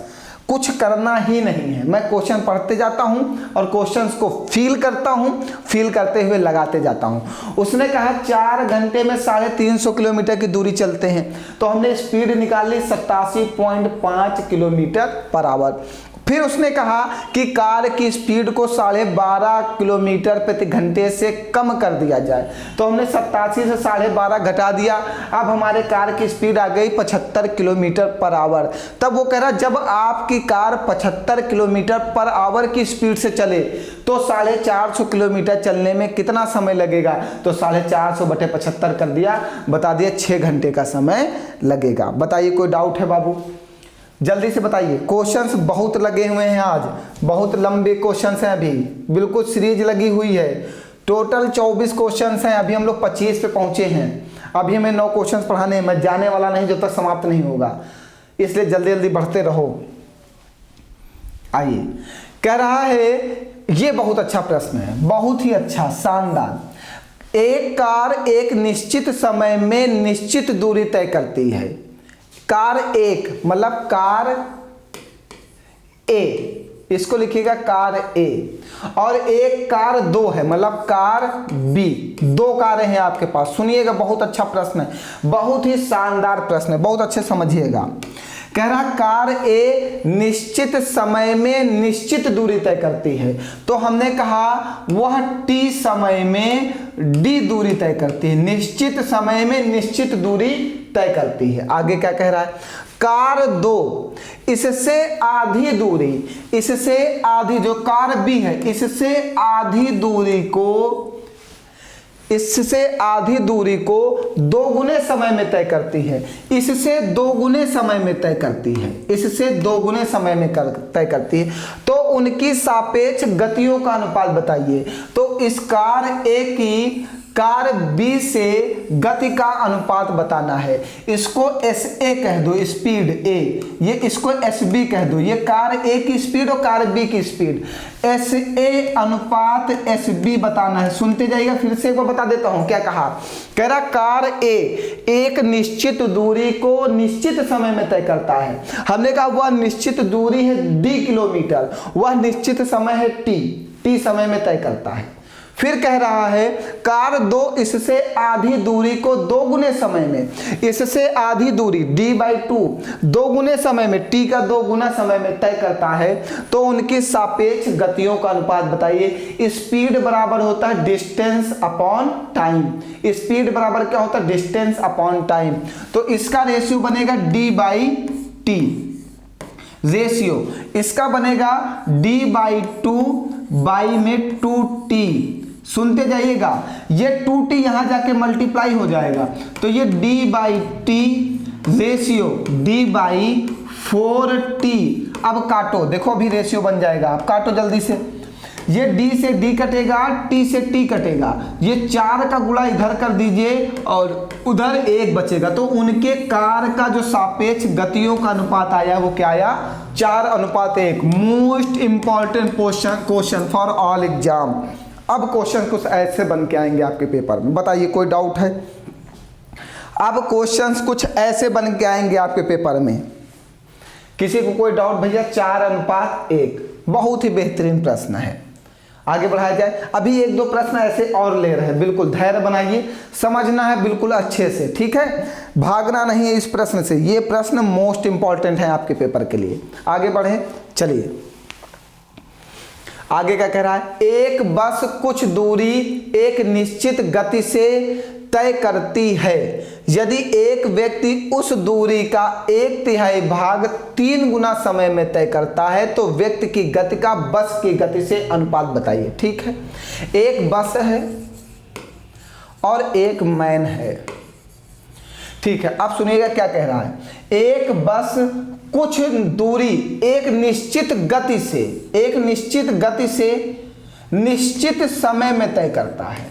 कुछ करना ही नहीं है। मैं क्वेश्चन पढ़ते जाता हूं और क्वेश्चंस को फील करता हूं, फील करते हुए लगाते जाता हूं। उसने कहा 4 घंटे में 350 किलोमीटर की दूरी चलते हैं, तो हमने स्पीड निकाली 87.5 किलोमीटर पर आवर। फिर उसने कहा कि कार की स्पीड को 12.5 किलोमीटर प्रति घंटे से कम कर दिया जाए, तो हमने 87 से 12.5 घटा दिया। अब हमारे कार की स्पीड आ गई 75 किलोमीटर पर आवर। तब वो कह रहा जब आपकी कार 75 किलोमीटर पर आवर की स्पीड से चले तो 450 किलोमीटर चलने में कितना समय लगेगा? तो 450 बटे 75 कर दिया, बता दिया 6 घंटे का समय लगेगा। बताइए कोई डाउट है बाबू? जल्दी से बताइए। क्वेश्चंस बहुत लगे हुए हैं आज, बहुत लंबे क्वेश्चंस हैं, अभी बिल्कुल सीरीज लगी हुई है। टोटल 24 क्वेश्चंस हैं, अभी हम लोग 25 पे पहुंचे हैं। अभी हमें 9 क्वेश्चंस पढ़ाने हैं, मैं जाने वाला नहीं जब तक समाप्त नहीं होगा, इसलिए जल्दी जल्दी बढ़ते रहो। आइए, कह रहा है ये बहुत अच्छा प्रश्न है, बहुत ही अच्छा, शानदार। एक कार एक निश्चित समय में निश्चित दूरी तय करती है। कार एक मतलब कार ए, इसको लिखिएगा कार ए, और एक कार 2 है मतलब कार बी। 2 कारें हैं आपके पास। सुनिएगा, बहुत अच्छा प्रश्न है, बहुत ही शानदार प्रश्न है, बहुत अच्छे समझिएगा। कह रहा कार ए निश्चित समय में निश्चित दूरी तय करती है, तो हमने कहा वह टी समय में डी दूरी तय करती है। निश्चित समय में निश्चित दूरी तय करती है। आगे क्या कह रहा है? कार 2 इससे आधी दूरी, इससे आधी, जो कार बी है इससे आधी दूरी को, इससे आधी दूरी को 2 गुने समय में तय करती है। इससे 2 गुने समय में तय करती है, इससे 2 गुने समय में तय करती है। तो उनकी सापेक्ष गतियों का अनुपात बताइए। तो इस कार ए की कार बी से गति का अनुपात बताना है। इसको एस ए कह दो, स्पीड ए, ये इसको एस बी कह दो। ये कार ए की स्पीड और कार बी की स्पीड, एस ए अनुपात एस बी बताना है। सुनते जाइएगा, फिर से एक बार बता देता हूं क्या कहा। कह रहा कार ए एक निश्चित दूरी को निश्चित समय में तय करता है। हमने कहा वह निश्चित दूरी है डी किलोमीटर, वह निश्चित समय है टी समय में तय करता है। फिर कह रहा है कार 2 इससे आधी दूरी को 2 गुने समय में, इससे आधी दूरी d/2 2 गुने समय में, t का 2 गुना समय में तय करता है। तो उनकी सापेक्ष गतियों का अनुपात बताइए। स्पीड बराबर होता है डिस्टेंस अपॉन टाइम। स्पीड बराबर क्या होता है? Distance upon time. तो इसका रेशियो बनेगा d/t, रेशियो इसका बनेगा d/2 बाई में 2t। सुनते जाइएगा, ये 2t यहां जाके मल्टीप्लाई हो जाएगा, तो ये d/t रेशियो d/4t। अब काटो, देखो अभी रेशियो बन जाएगा, अब काटो जल्दी से। ये d से d कटेगा, t से t कटेगा, ये 4 का गुणा इधर कर दीजिए और उधर 1 बचेगा। तो उनके कार का जो सापेक्ष गतियों का अनुपात आया वो क्या आया? 4:1। Most important question for all exam. अब क्वेश्चन कुछ ऐसे बन के आएंगे आपके पेपर में, बताइए कोई डाउट है? अब क्वेश्चंस कुछ ऐसे बन के आएंगे आपके पेपर में। किसी को कोई डाउट भैया? 4:1, बहुत ही बेहतरीन प्रश्न है। आगे बढ़ाया जाए। अभी एक दो प्रश्न ऐसे और ले रहे हैं, बिल्कुल धैर्य बनाइए, समझना है बिल्कुल अच्छे से, ठीक है, भागना नहीं है इस प्रश्न से। ये प्रश्न मोस्ट इंपॉर्टेंट है आपके पेपर के लिए। आगे बढ़े, चलिए आगे क्या कह रहा है। एक बस कुछ दूरी एक निश्चित गति से तय करती है। यदि एक व्यक्ति उस दूरी का 1/3 भाग 3 गुना समय में तय करता है तो व्यक्ति की गति का बस की गति से अनुपात बताइए। ठीक है, एक बस है और एक मैन है। ठीक है, अब सुनिएगा क्या कह रहा है। एक बस कुछ दूरी एक निश्चित गति से निश्चित समय में तय करता है।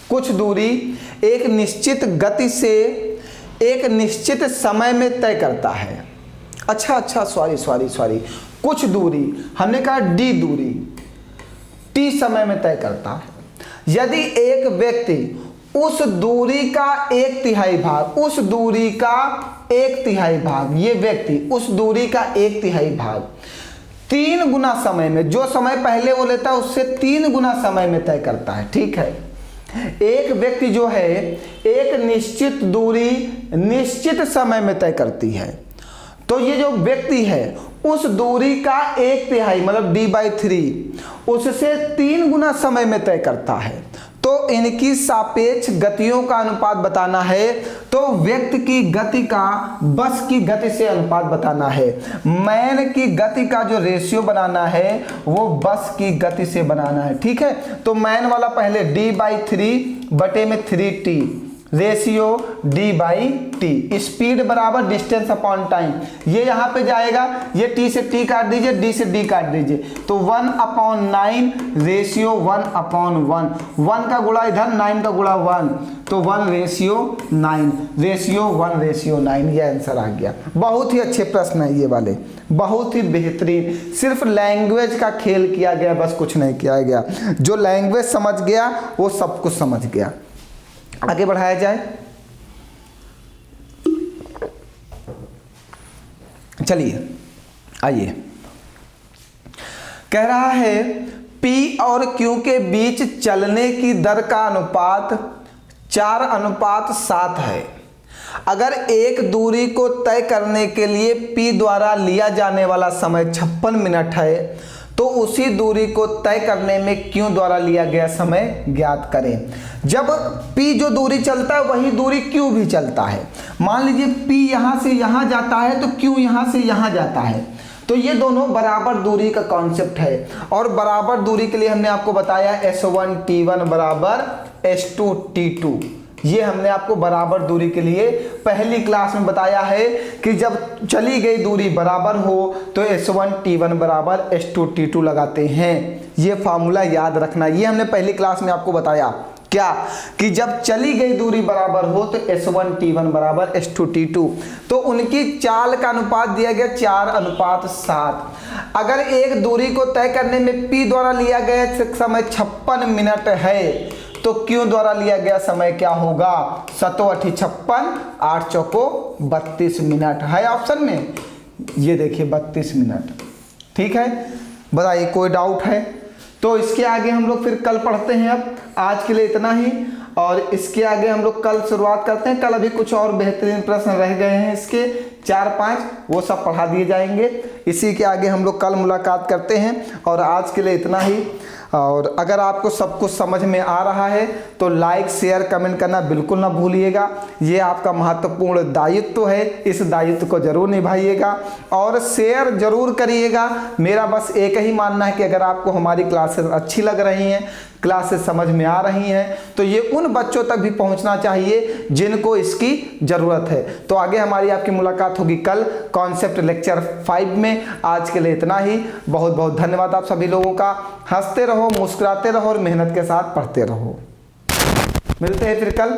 कुछ दूरी एक निश्चित गति से एक निश्चित समय में तय करता है। अच्छा, सॉरी, कुछ दूरी, हमने कहा डी दूरी, टी समय में तय करता है। यदि एक व्यक्ति उस दूरी का 1/3 भाग, ये व्यक्ति उस दूरी का 1/3 भाग 3 गुना समय में, जो समय पहले वो लेता है उससे 3 गुना समय में तय करता है। ठीक है, एक व्यक्ति जो है एक निश्चित दूरी निश्चित समय में तय करती है, तो ये जो व्यक्ति है उस दूरी का 1/3 मतलब D/3 उससे 3 गुना समय में तय करता है। तो इनकी सापेक्ष गतियों का अनुपात बताना है, तो व्यक्ति की गति का बस की गति से अनुपात बताना है। मैन की गति का जो रेशियो बनाना है वो बस की गति से बनाना है। ठीक है, तो मैन वाला पहले D/3 बटे में 3T, रेशियो D/T, स्पीड बराबर डिस्टेंस अपॉन टाइम। ये यहाँ पे जाएगा, ये T से T काट दीजिए, D से D काट दीजिए, तो 1/9 रेशियो 1/1, 1 का गुणा इधर 9 का गुणा 1, तो 1/9, रेशियो 1/9, ये आंसर आ गया। बहुत ही अच्छे प्रश्न है ये वाले, बहुत ही बेहतरीन। सिर्फ लैंग्वेज का खेल किया गया, बस कुछ नहीं किया गया। जो लैंग्वेज समझ गया वो सब कुछ समझ गया। आगे बढ़ाया जाए, चलिए आइए। कह रहा है P और Q के बीच चलने की दर का अनुपात 4:7 है। अगर एक दूरी को तय करने के लिए P द्वारा लिया जाने वाला समय 56 मिनट है, तो उसी दूरी को तय करने में Q द्वारा लिया गया समय ज्ञात करें। जब P जो दूरी चलता है वही दूरी Q भी चलता है। मान लीजिए P यहाँ से यहाँ जाता है तो Q यहाँ से यहाँ जाता है, तो ये दोनों बराबर दूरी का कॉन्सेप्ट है। और बराबर दूरी के लिए हमने आपको बताया S1T1 बराबर S2T2। ये हमने आपको बराबर दूरी के लिए पहली क्लास में बताया है कि जब चली गई दूरी बराबर हो तो S1T1 बराबर S2T2 लगाते हैं। ये फार्मूला याद रखना, ये हमने पहली क्लास में आपको बताया क्या, कि जब चली गई दूरी बराबर हो तो S1T1 बराबर S2T2। तो उनकी चाल का अनुपात दिया गया 4:7। अगर एक दूरी को तय करने में P द्वारा लिया गया समय 56 मिनट है, तो Q द्वारा लिया गया समय क्या होगा? 7×8 56, 8 चौको 32 मिनट है ऑप्शन में। ये देखिए 32 मिनट। ठीक है, बताइए कोई डाउट है? तो इसके आगे हम लोग फिर कल पढ़ते हैं। अब आज के लिए इतना ही, और इसके आगे हम लोग कल शुरुआत करते हैं। कल अभी कुछ और बेहतरीन प्रश्न रह गए हैं, इसके 4-5 वो सब पढ़ा दिए जाएंगे। इसी के आगे हम लोग कल मुलाकात करते हैं, और आज के लिए इतना ही। और अगर आपको सब कुछ समझ में आ रहा है तो लाइक शेयर कमेंट करना बिल्कुल ना भूलिएगा। ये आपका महत्वपूर्ण दायित्व है, इस दायित्व को जरूर निभाइएगा और शेयर जरूर करिएगा। मेरा बस एक ही मानना है कि अगर आपको हमारी क्लासेस अच्छी लग रही हैं, क्लासेस समझ में आ रही हैं, तो ये उन बच्चों तक भी पहुंचना चाहिए जिनको इसकी ज़रूरत है। तो आगे हमारी आपकी मुलाकात होगी कल कॉन्सेप्ट लेक्चर 5 में। आज के लिए इतना ही। बहुत बहुत धन्यवाद आप सभी लोगों का। हंसते रहो, मुस्कुराते रहो और मेहनत के साथ पढ़ते रहो। मिलते हैं फिर कल।